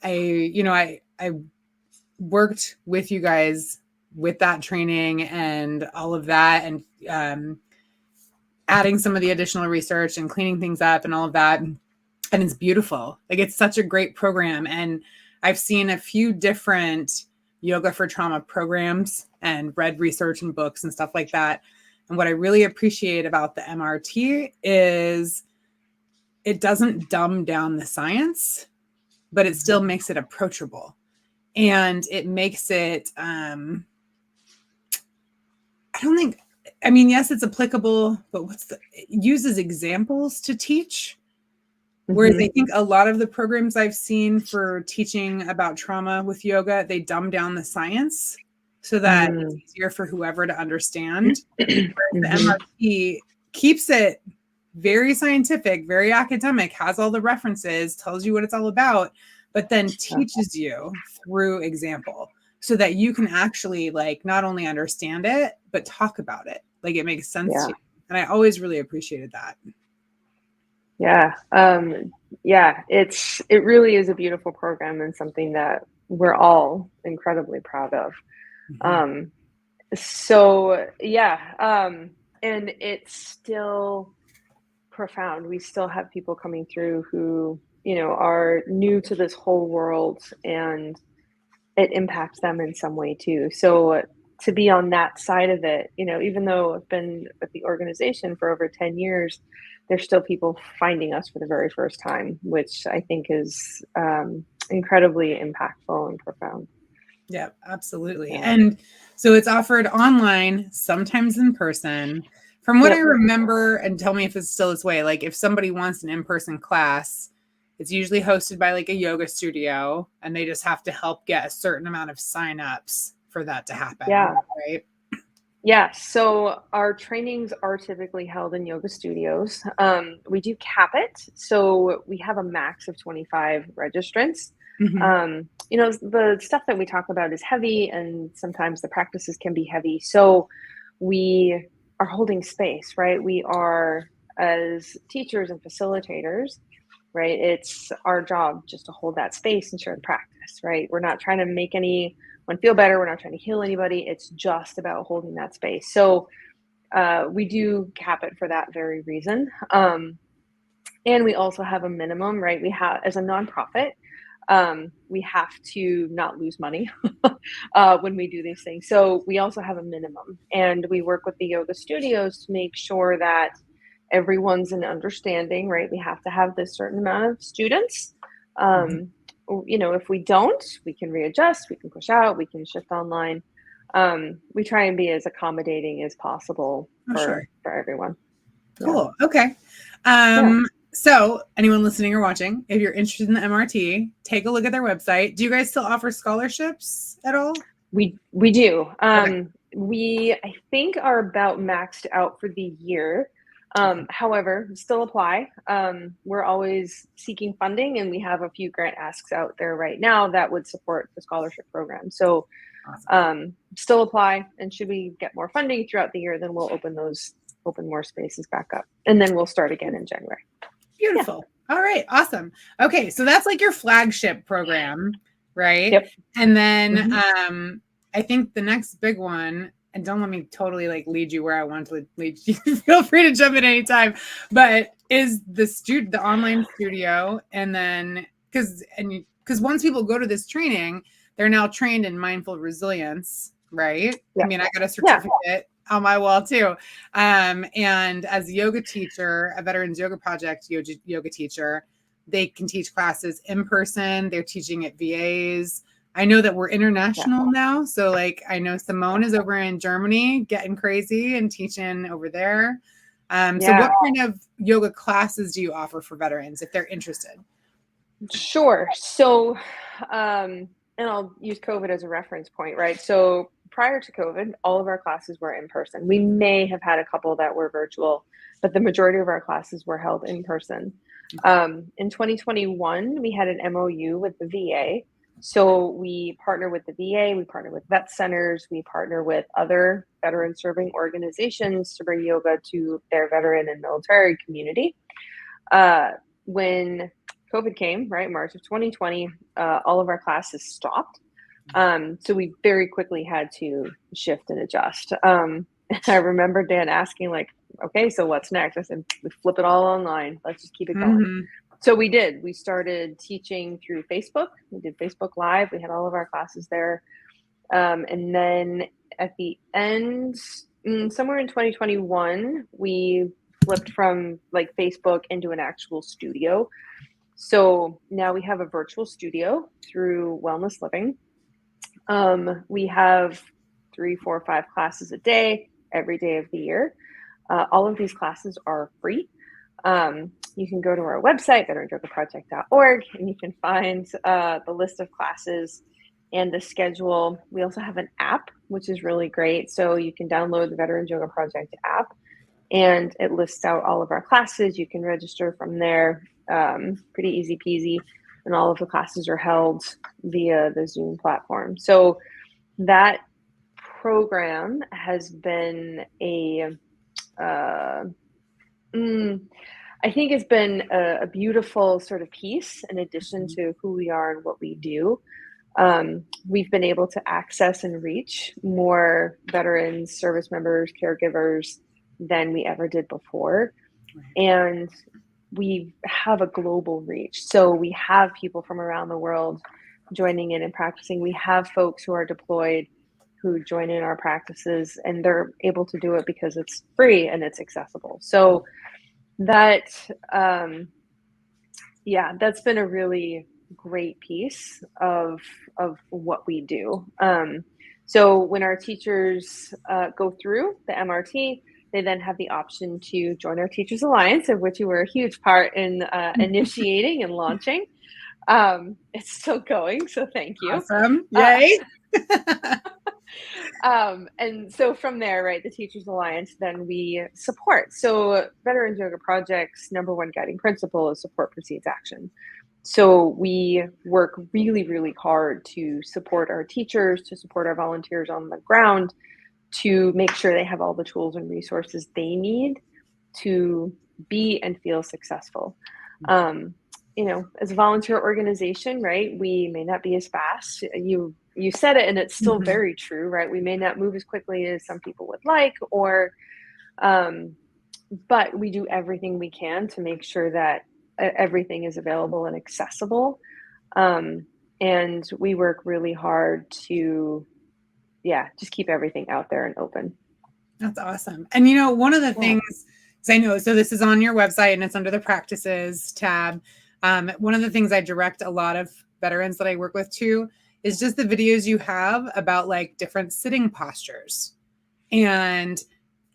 I worked with you guys with that training and all of that, and adding some of the additional research and cleaning things up and all of that. And it's beautiful. Like, it's such a great program. And I've seen a few different yoga for trauma programs and read research and books and stuff like that. And what I really appreciate about the MRT is it doesn't dumb down the science, but it still makes it approachable. And it makes it, yes, it's applicable, but it uses examples to teach. Whereas I think a lot of the programs I've seen for teaching about trauma with yoga, they dumb down the science so that it's easier for whoever to understand. The MRT keeps it very scientific, very academic, has all the references, tells you what it's all about, but then teaches you through example so that you can actually like not only understand it, but talk about it. Like it makes sense to you. And I always really appreciated that. Yeah. It really is a beautiful program and something that we're all incredibly proud of. And it's still profound. We still have people coming through who, are new to this whole world, and it impacts them in some way too. So to be on that side of it, even though I've been with the organization for over 10 years, there's still people finding us for the very first time, which I think is incredibly impactful and profound. Yeah, absolutely. Yeah. And so it's offered online, sometimes in person. From what I remember, and tell me if it's still this way, like if somebody wants an in-person class, it's usually hosted by like a yoga studio, and they just have to help get a certain amount of signups for that to happen. Yeah. Right. Yeah. So our trainings are typically held in yoga studios. We do cap it. So we have a max of 25 registrants. The stuff that we talk about is heavy, and sometimes the practices can be heavy. So we are holding space, right? We are, as teachers and facilitators, right? It's our job just to hold that space and share the practice, right? We're not trying to make anyone feel better. We're not trying to heal anybody. It's just about holding that space. So we do cap it for that very reason. And we also have a minimum, right? We have, as a nonprofit, we have to not lose money when we do these things. So we also have a minimum, and we work with the yoga studios to make sure that everyone's in understanding, right? We have to have this certain amount of students. If we don't, we can readjust, we can push out, we can shift online. We try and be as accommodating as possible for everyone. Cool. Okay. So anyone listening or watching, if you're interested in the MRT, take a look at their website. Do you guys still offer scholarships at all? We do. We, I think, are about maxed out for the year. However, still apply. We're always seeking funding, and we have a few grant asks out there right now that would support the scholarship program. So still apply, and should we get more funding throughout the year, then we'll open more spaces back up, and then we'll start again in January. Beautiful. Yeah. All right. Awesome. Okay. So that's like your flagship program, right? Yep. And then I think the next big one, and don't let me totally like lead you where I want to lead you. Feel free to jump in anytime. But is the online studio, and then because once people go to this training, they're now trained in mindful resilience, right? Yeah. I mean, I got a certificate on my wall too. And as a yoga teacher, a Veterans Yoga Project yoga teacher, they can teach classes in person. They're teaching at VAs. I know that we're international now. So like, I know Simone is over in Germany getting crazy and teaching over there. So what kind of yoga classes do you offer for veterans if they're interested? Sure. So, and I'll use COVID as a reference point, right? So prior to COVID, all of our classes were in person. We may have had a couple that were virtual, but the majority of our classes were held in person. In 2021, we had an MOU with the VA. So we partner with the VA, we partner with vet centers, we partner with other veteran serving organizations to bring yoga to their veteran and military community. When COVID came, right, March of 2020, all of our classes stopped. So we very quickly had to shift and adjust. I remember Dan asking like, okay, so what's next? I said, we flip it all online. Let's just keep it going. Mm-hmm. So we did. We started teaching through Facebook. We did Facebook Live. We had all of our classes there. And then at the end, somewhere in 2021, we flipped from like Facebook into an actual studio. So now we have a virtual studio through Wellness Living. We have 3, 4, 5 classes a day, every day of the year. All of these classes are free. You can go to our website, veteranyogaproject.org, and you can find the list of classes and the schedule. We also have an app, which is really great. So you can download the Veterans Yoga Project app, and it lists out all of our classes. You can register from there. Pretty easy peasy. And all of the classes are held via the Zoom platform. So that program has been I think it's been a beautiful sort of piece in addition to who we are and what we do. We've been able to access and reach more veterans, service members, caregivers than we ever did before. And we have a global reach. So we have people from around the world joining in and practicing. We have folks who are deployed who join in our practices, and they're able to do it because it's free and it's accessible. So that, that's been a really great piece of what we do. So when our teachers go through the MRT, they then have the option to join our Teachers Alliance, of which you were a huge part in initiating and launching. It's still going, so thank you. Awesome. Yay. And so from there, right, the Teachers Alliance, then we support. So Veterans Yoga Project's #1 guiding principle is support precedes action. So we work really, really hard to support our teachers, to support our volunteers on the ground, to make sure they have all the tools and resources they need to be and feel successful. As a volunteer organization, right, we may not be as fast. You said it, and it's still very true, right? We may not move as quickly as some people would like, but we do everything we can to make sure that everything is available and accessible. And we work really hard to just keep everything out there and open. That's awesome. And one of the things, because I know, so this is on your website and it's under the practices tab. One of the things I direct a lot of veterans that I work with to is just the videos you have about like different sitting postures and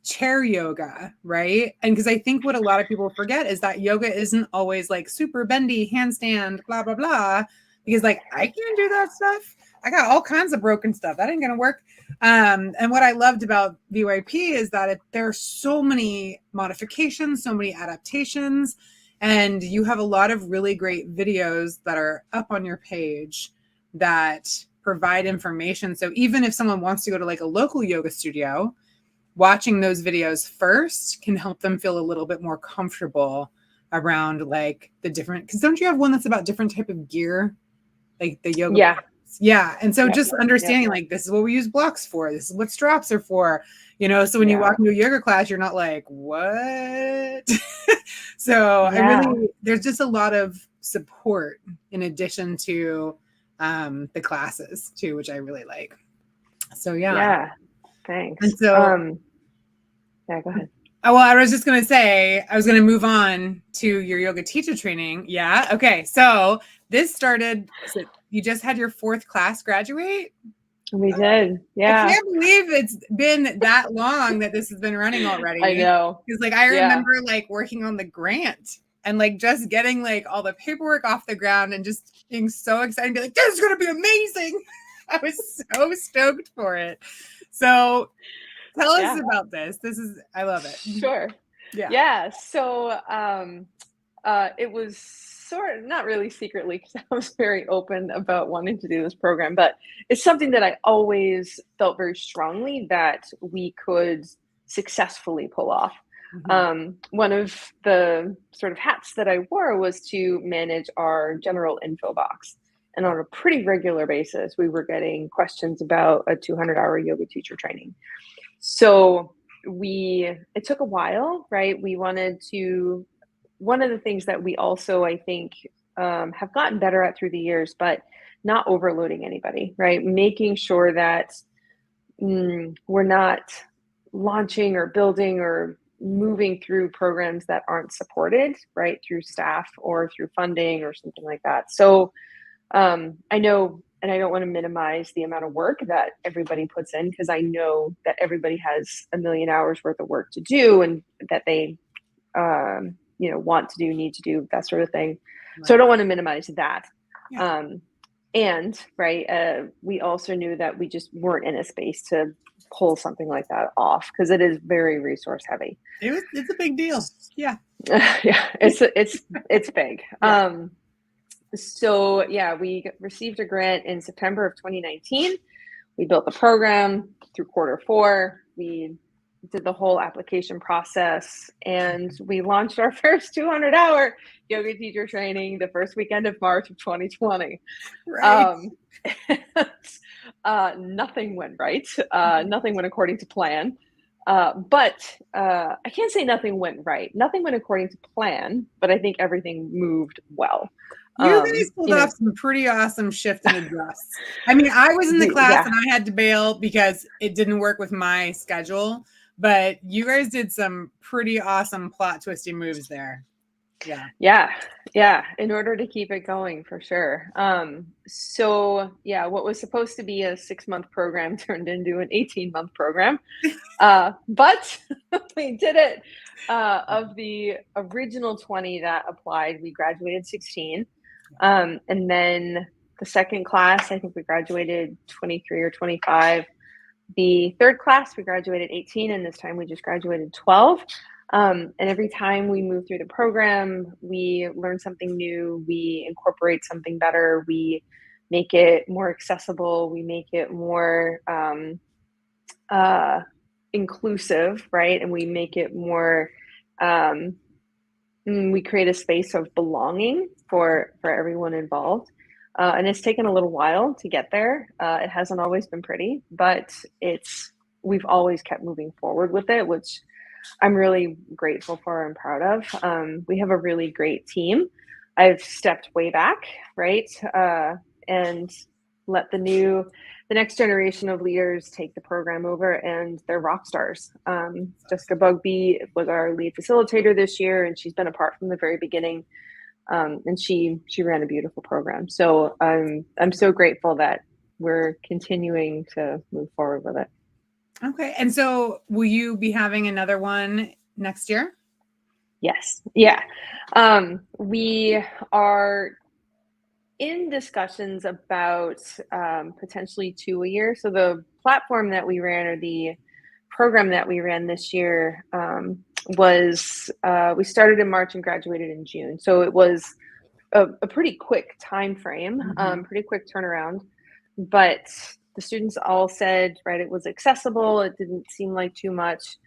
chair yoga, right? And because I think what a lot of people forget is that yoga isn't always like super bendy, handstand, blah, blah, blah, because like I can't do that stuff. I got all kinds of broken stuff. That ain't going to work. And what I loved about VYP is that there are so many modifications, so many adaptations, and you have a lot of really great videos that are up on your page that provide information. So even if someone wants to go to like a local yoga studio, watching those videos first can help them feel a little bit more comfortable around like the different, because don't you have one that's about different type of gear? Like the yoga Yeah. And so Yep. just understanding Yep. like, this is what we use blocks for. This is what straps are for, so when you walk into a yoga class, you're not like, what? So there's just a lot of support in addition to the classes too, which I really like. So, Yeah. Thanks. And so, yeah, go ahead. Oh, well, I was just going to say, I was going to move on to your yoga teacher training. Yeah. Okay. So this started, so you just had your 4th class graduate? We did. Yeah. I can't believe it's been that long that this has been running already. I know. Because like, I remember like working on the grant and like just getting like all the paperwork off the ground and just being so excited and be like, this is going to be amazing. I was so stoked for it. So tell us about this. I love it. Sure. Yeah. So it was sort of not really secretly because I was very open about wanting to do this program, but it's something that I always felt very strongly that we could successfully pull off. One of the sort of hats that I wore was to manage our general info box. And on a pretty regular basis, we were getting questions about a 200-hour yoga teacher training. So it took a while, right? One of the things that we also, I think, have gotten better at through the years, but not overloading anybody, right? Making sure that we're not launching or building or moving through programs that aren't supported, right? Through staff or through funding or something like that. So I know, and I don't want to minimize the amount of work that everybody puts in because I know that everybody has a million hours worth of work to do and that they, want to do, need to do, that sort of thing. Right. So I don't want to minimize that. Yeah. We also knew that we just weren't in a space to pull something like that off because it is very resource heavy. It's a big deal. Yeah. Yeah, it's big. Yeah. So we received a grant in September of 2019. We built the program through Q4. We did the whole application process and we launched our first 200-hour yoga teacher training the first weekend of March of 2020. Right. Nothing went right. Nothing went according to plan. But I can't say nothing went right. Nothing went according to plan, but I think everything moved well. You guys pulled off some pretty awesome shift and adjust. I mean, I was in the class and I had to bail because it didn't work with my schedule, but you guys did some pretty awesome plot twisting moves there. Yeah. In order to keep it going for sure. What was supposed to be a 6-month program turned into an 18-month program. But we did it. Of the original 20 that applied, we graduated 16. And then the second class, I think we graduated 23 or 25. The third class, we graduated 18, and this time we just graduated 12. And every time we move through the program, we learn something new, we incorporate something better, we make it more accessible, we make it more inclusive, right? And we make it more, we create a space of belonging for everyone involved. And it's taken a little while to get there. It hasn't always been pretty, but we've always kept moving forward with it, which I'm really grateful for and proud of. We have a really great team. I've stepped way back, right? And let the next generation of leaders take the program over, and they're rock stars. Jessica Bugbee was our lead facilitator this year, and she's been a part from the very beginning. And she ran a beautiful program. So I'm so grateful that we're continuing to move forward with it. Okay. And so will you be having another one next year? Yes. Yeah. We are in discussions about potentially 2 a year. So the platform that we ran, or the program that we ran this year, was we started in March and graduated in June. So it was a pretty quick time frame, pretty quick turnaround. But the students all said, right, it was accessible. It didn't seem like too much.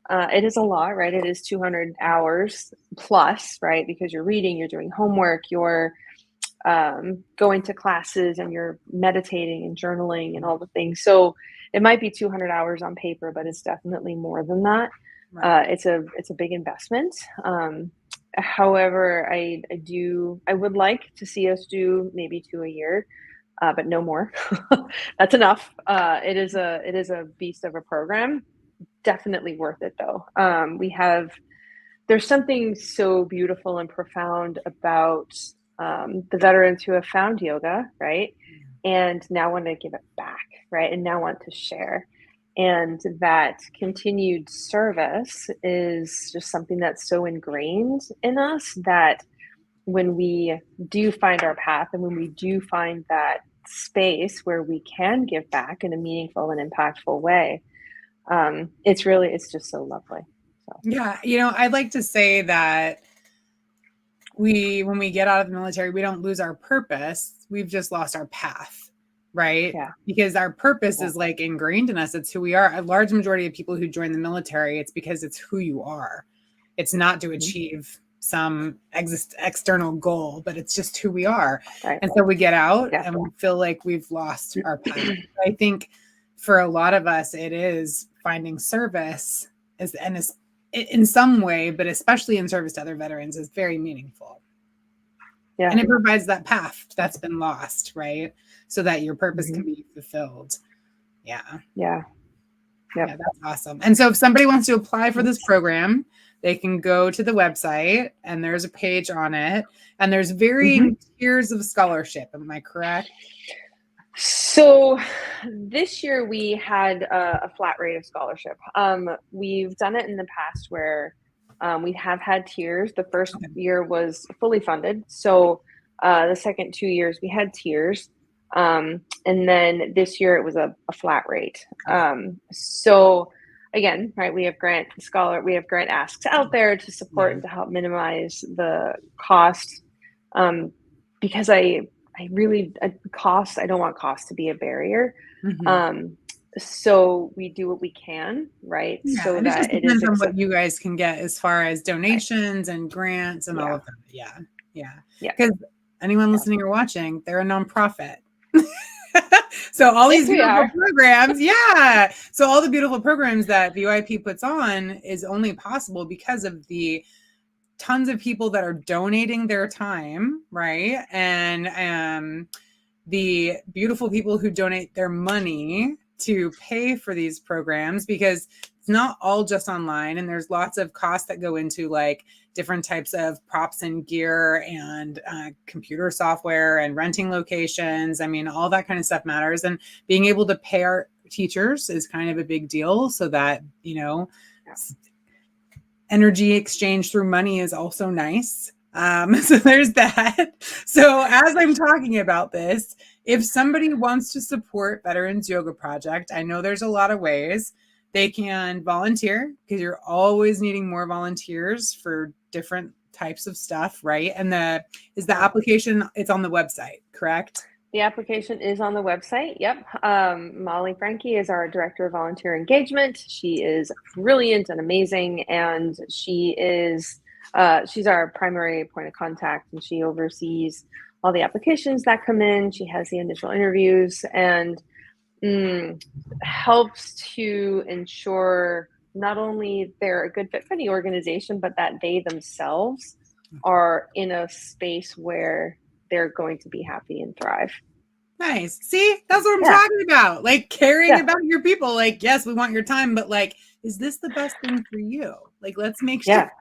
It is a lot, right? It is 200 hours plus, right? Because you're reading, you're doing homework, you're going to classes and you're meditating and journaling and all the things. So it might be 200 hours on paper, but it's definitely more than that. Right. It's a big investment. However, I would like to see us do maybe 2 a year, but no more. That's enough. It is a beast of a program. Definitely worth it though. There's something so beautiful and profound about the veterans who have found yoga, right? And now want to give it back, right? And now want to share. And that continued service is just something that's so ingrained in us that when we do find our path and when we do find that space where we can give back in a meaningful and impactful way, it's just so lovely. So. Yeah. I'd like to say that when we get out of the military, we don't lose our purpose. We've just lost our path, right? Yeah. Because our purpose is like ingrained in us. It's who we are. A large majority of people who join the military, it's because it's who you are. It's not to achieve some external goal, but it's just who we are. Right. And so we get out and we feel like we've lost our path. I think for a lot of us, it is finding service is in some way, but especially in service to other veterans, is very meaningful. Yeah. And it provides that path that's been lost, right? So that your purpose can be fulfilled. Yeah. Yeah. Yep. Yeah, that's awesome. And so if somebody wants to apply for this program, they can go to the website and there's a page on it and there's varying tiers of scholarship. Am I correct? So this year we had a flat rate of scholarship. We've done it in the past where we have had tiers. The first year was fully funded. So the second 2 years we had tiers. And then this year it was a flat rate. So again, right, we have grant asks out there to support and to help minimize the cost. Because I don't want cost to be a barrier. So we do what we can, right? Yeah, so and that it depends on what you guys can get as far as donations and grants and all of that. Yeah. Because anyone listening or watching, they're a nonprofit. So all these beautiful programs, so all the beautiful programs that VYP puts on is only possible because of the tons of people that are donating their time, right? And the beautiful people who donate their money to pay for these programs, because it's not all just online, and there's lots of costs that go into like different types of props and gear and computer software and renting locations. I mean, all that kind of stuff matters, and being able to pay our teachers is kind of a big deal, so that, energy exchange through money is also nice. So there's that. So as I'm talking about this, if somebody wants to support Veterans Yoga Project, I know there's a lot of ways. They can volunteer, because you're always needing more volunteers for different types of stuff, right? And the application, it's on the website, correct? The application is on the website. Yep. Molly Franke is our director of volunteer engagement. She is brilliant and amazing, and she's our primary point of contact, and she oversees all the applications that come in. She has the initial interviews and helps to ensure not only they're a good fit for the organization, but that they themselves are in a space where they're going to be happy and thrive. Nice. See, that's what I'm talking about. Like caring about your people. Like, yes, we want your time, but like, is this the best thing for you? Like, let's make sure,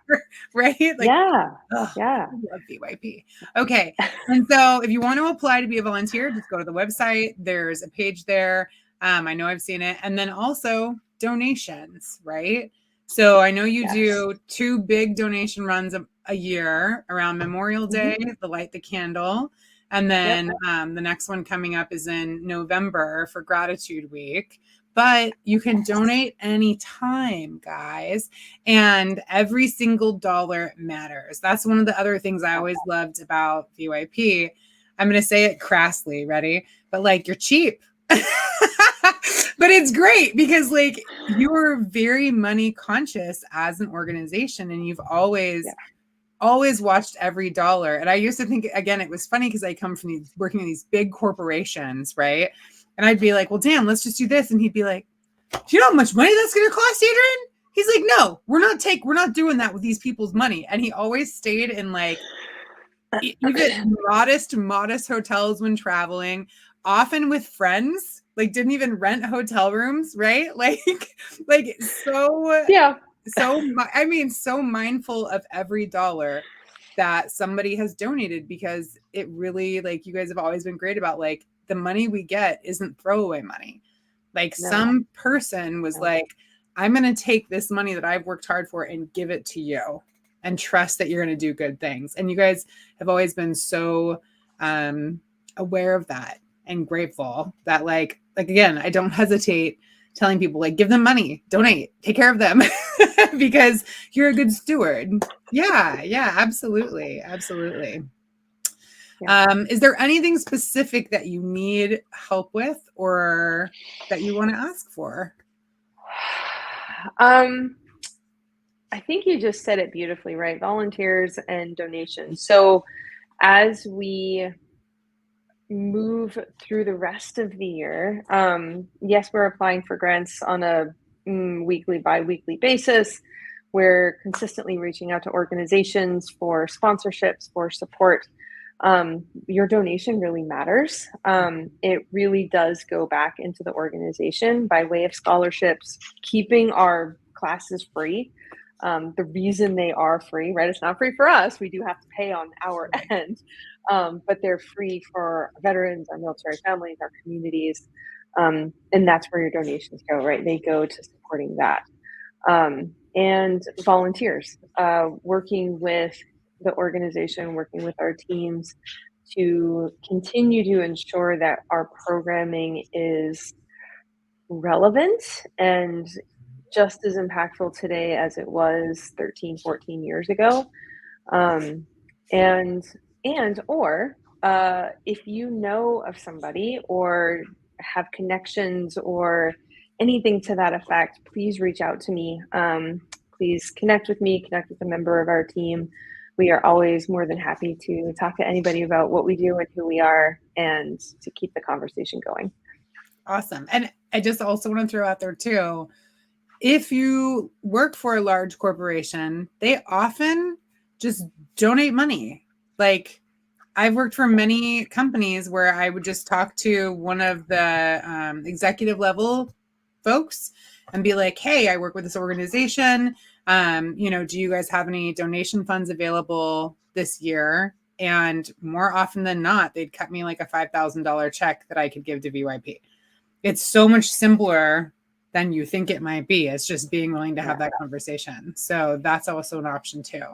right? Like, I love VYP. Okay. And so if you want to apply to be a volunteer, just go to the website. There's a page there. I know I've seen it. And then also donations, right? So I know you do 2 big donation runs a year around Memorial Day, the Light the Candle. And then the next one coming up is in November for Gratitude Week. But you can donate anytime, guys. And every single dollar matters. That's one of the other things I always loved about VYP. I'm going to say it crassly, ready? But like, you're cheap. But it's great because like you're very money conscious as an organization, and you've always always watched every dollar. And I used to think, again, it was funny because I come from working in these big corporations, right? And I'd be like, well, Dan, let's just do this. And he'd be like, do you know how much money that's going to cost, Adrian? He's like, no, we're not doing that with these people's money. And he always stayed in like even modest hotels when traveling, often with friends, like didn't even rent hotel rooms, right? Like so, yeah. I mean, so mindful of every dollar that somebody has donated, because it really, like, you guys have always been great about, like, the money we get isn't throwaway money. Like, some person was like, I'm going to take this money that I've worked hard for and give it to you and trust that you're going to do good things. And you guys have always been so aware of that and grateful that, like, again, I don't hesitate telling people, like, give them money, donate, take care of them because you're a good steward. Yeah, absolutely. Yeah. Is there anything specific that you need help with or that you want to ask for? I think you just said it beautifully, right? Volunteers and donations. So as we move through the rest of the year, yes, we're applying for grants on a weekly, bi-weekly basis. We're consistently reaching out to organizations for sponsorships, for support. Your donation really matters. It really does go back into the organization by way of scholarships, keeping our classes free. The reason they are free, right? It's not free for us. We do have to pay on our end, but they're free for veterans, our military families, our communities. And that's where your donations go, right? They go to supporting that. And volunteers, working with the organization, working with our teams to continue to ensure that our programming is relevant and just as impactful today as it was 13, 14 years ago. Or if you know of somebody or have connections or anything to that effect, please reach out to me. Please connect with me, connect with a member of our team. We are always more than happy to talk to anybody about what we do and who we are and to keep the conversation going. Awesome. And I just also want to throw out there too, if you work for a large corporation, they often just donate money. Like, I've worked for many companies where I would just talk to one of the executive level folks and be like, hey, I work with this organization. Do you guys have any donation funds available this year? And more often than not, they'd cut me like a $5,000 check that I could give to VYP. It's so much simpler than you think it might be. It's just being willing to have that conversation. So that's also an option too.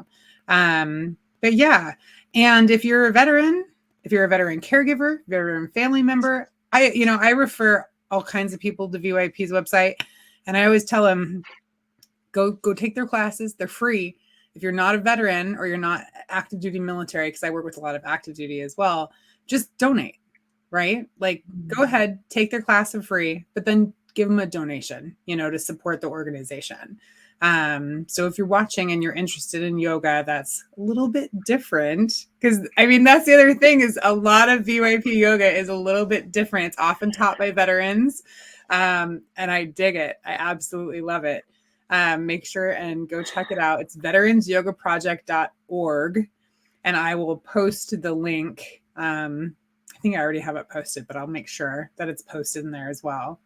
But yeah. And if you're a veteran caregiver, veteran family member, I refer all kinds of people to VYP's website. And I always tell them, go take their classes. They're free. If you're not a veteran or you're not active duty military, because I work with a lot of active duty as well, just donate, right? Like, go ahead, take their class for free, but then give them a donation, to support the organization. So if you're watching and you're interested in yoga, that's a little bit different, because that's the other thing, is a lot of VYP yoga is a little bit different. It's often taught by veterans. And I dig it. I absolutely love it. Make sure and go check it out. It's veteransyogaproject.org. And I will post the link. I think I already have it posted, but I'll make sure that it's posted in there as well.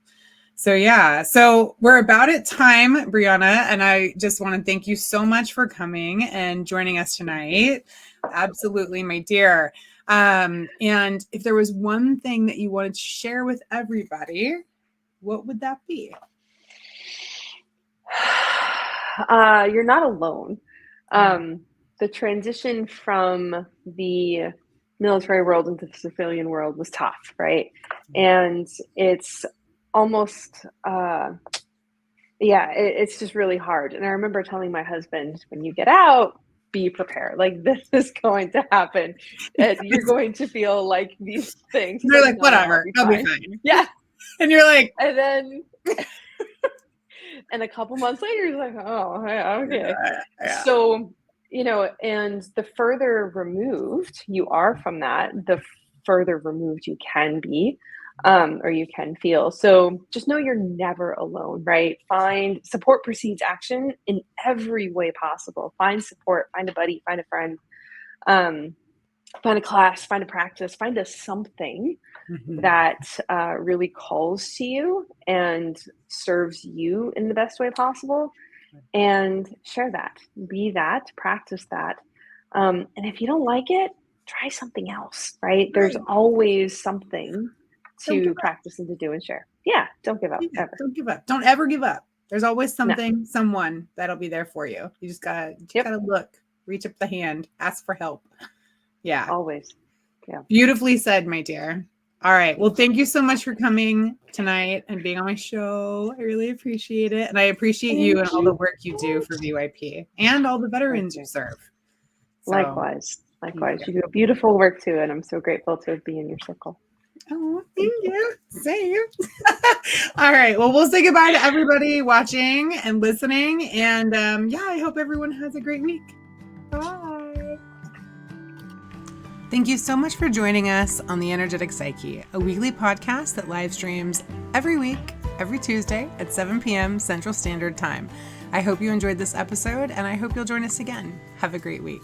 So yeah, so we're about at time, Brianna, and I just want to thank you so much for coming and joining us tonight. Absolutely, my dear. And if there was one thing that you wanted to share with everybody, what would that be? You're not alone. The transition from the military world into the civilian world was tough, right? And it's almost, it's just really hard. And I remember telling my husband, when you get out, be prepared. Like, this is going to happen. And you're going to feel like these things. You're like, whatever, I'll be fine. Yeah. And you're like, and then, and a couple months later, he's like, oh, okay. Yeah. So And the further removed you are from that, the further removed you can be, or you can feel. So just know you're never alone, right? Find support precedes action in every way possible. Find support, find a buddy, find a friend, find a class, find a practice, find a something that really calls to you and serves you in the best way possible. And share that, be that, practice that. And if you don't like it, try something else, right? There's always something to practice and to do and share. Yeah, don't give up ever. Don't give up. Don't ever give up. There's always something, someone that'll be there for you. You just gotta look, reach up the hand, ask for help. Yeah. Always. Yeah. Beautifully said, my dear. All right. Well, thank you so much for coming tonight and being on my show. I really appreciate it. And I appreciate you and all the work you do for VYP and all the veterans you serve. So, Likewise. You do beautiful work too. And I'm so grateful to be in your circle. Oh, thank you. Same. All right. Well, we'll say goodbye to everybody watching and listening. And I hope everyone has a great week. Bye. Thank you so much for joining us on the Energetic Psyche, a weekly podcast that live streams every week, every Tuesday at 7 p.m. Central Standard Time. I hope you enjoyed this episode, and I hope you'll join us again. Have a great week.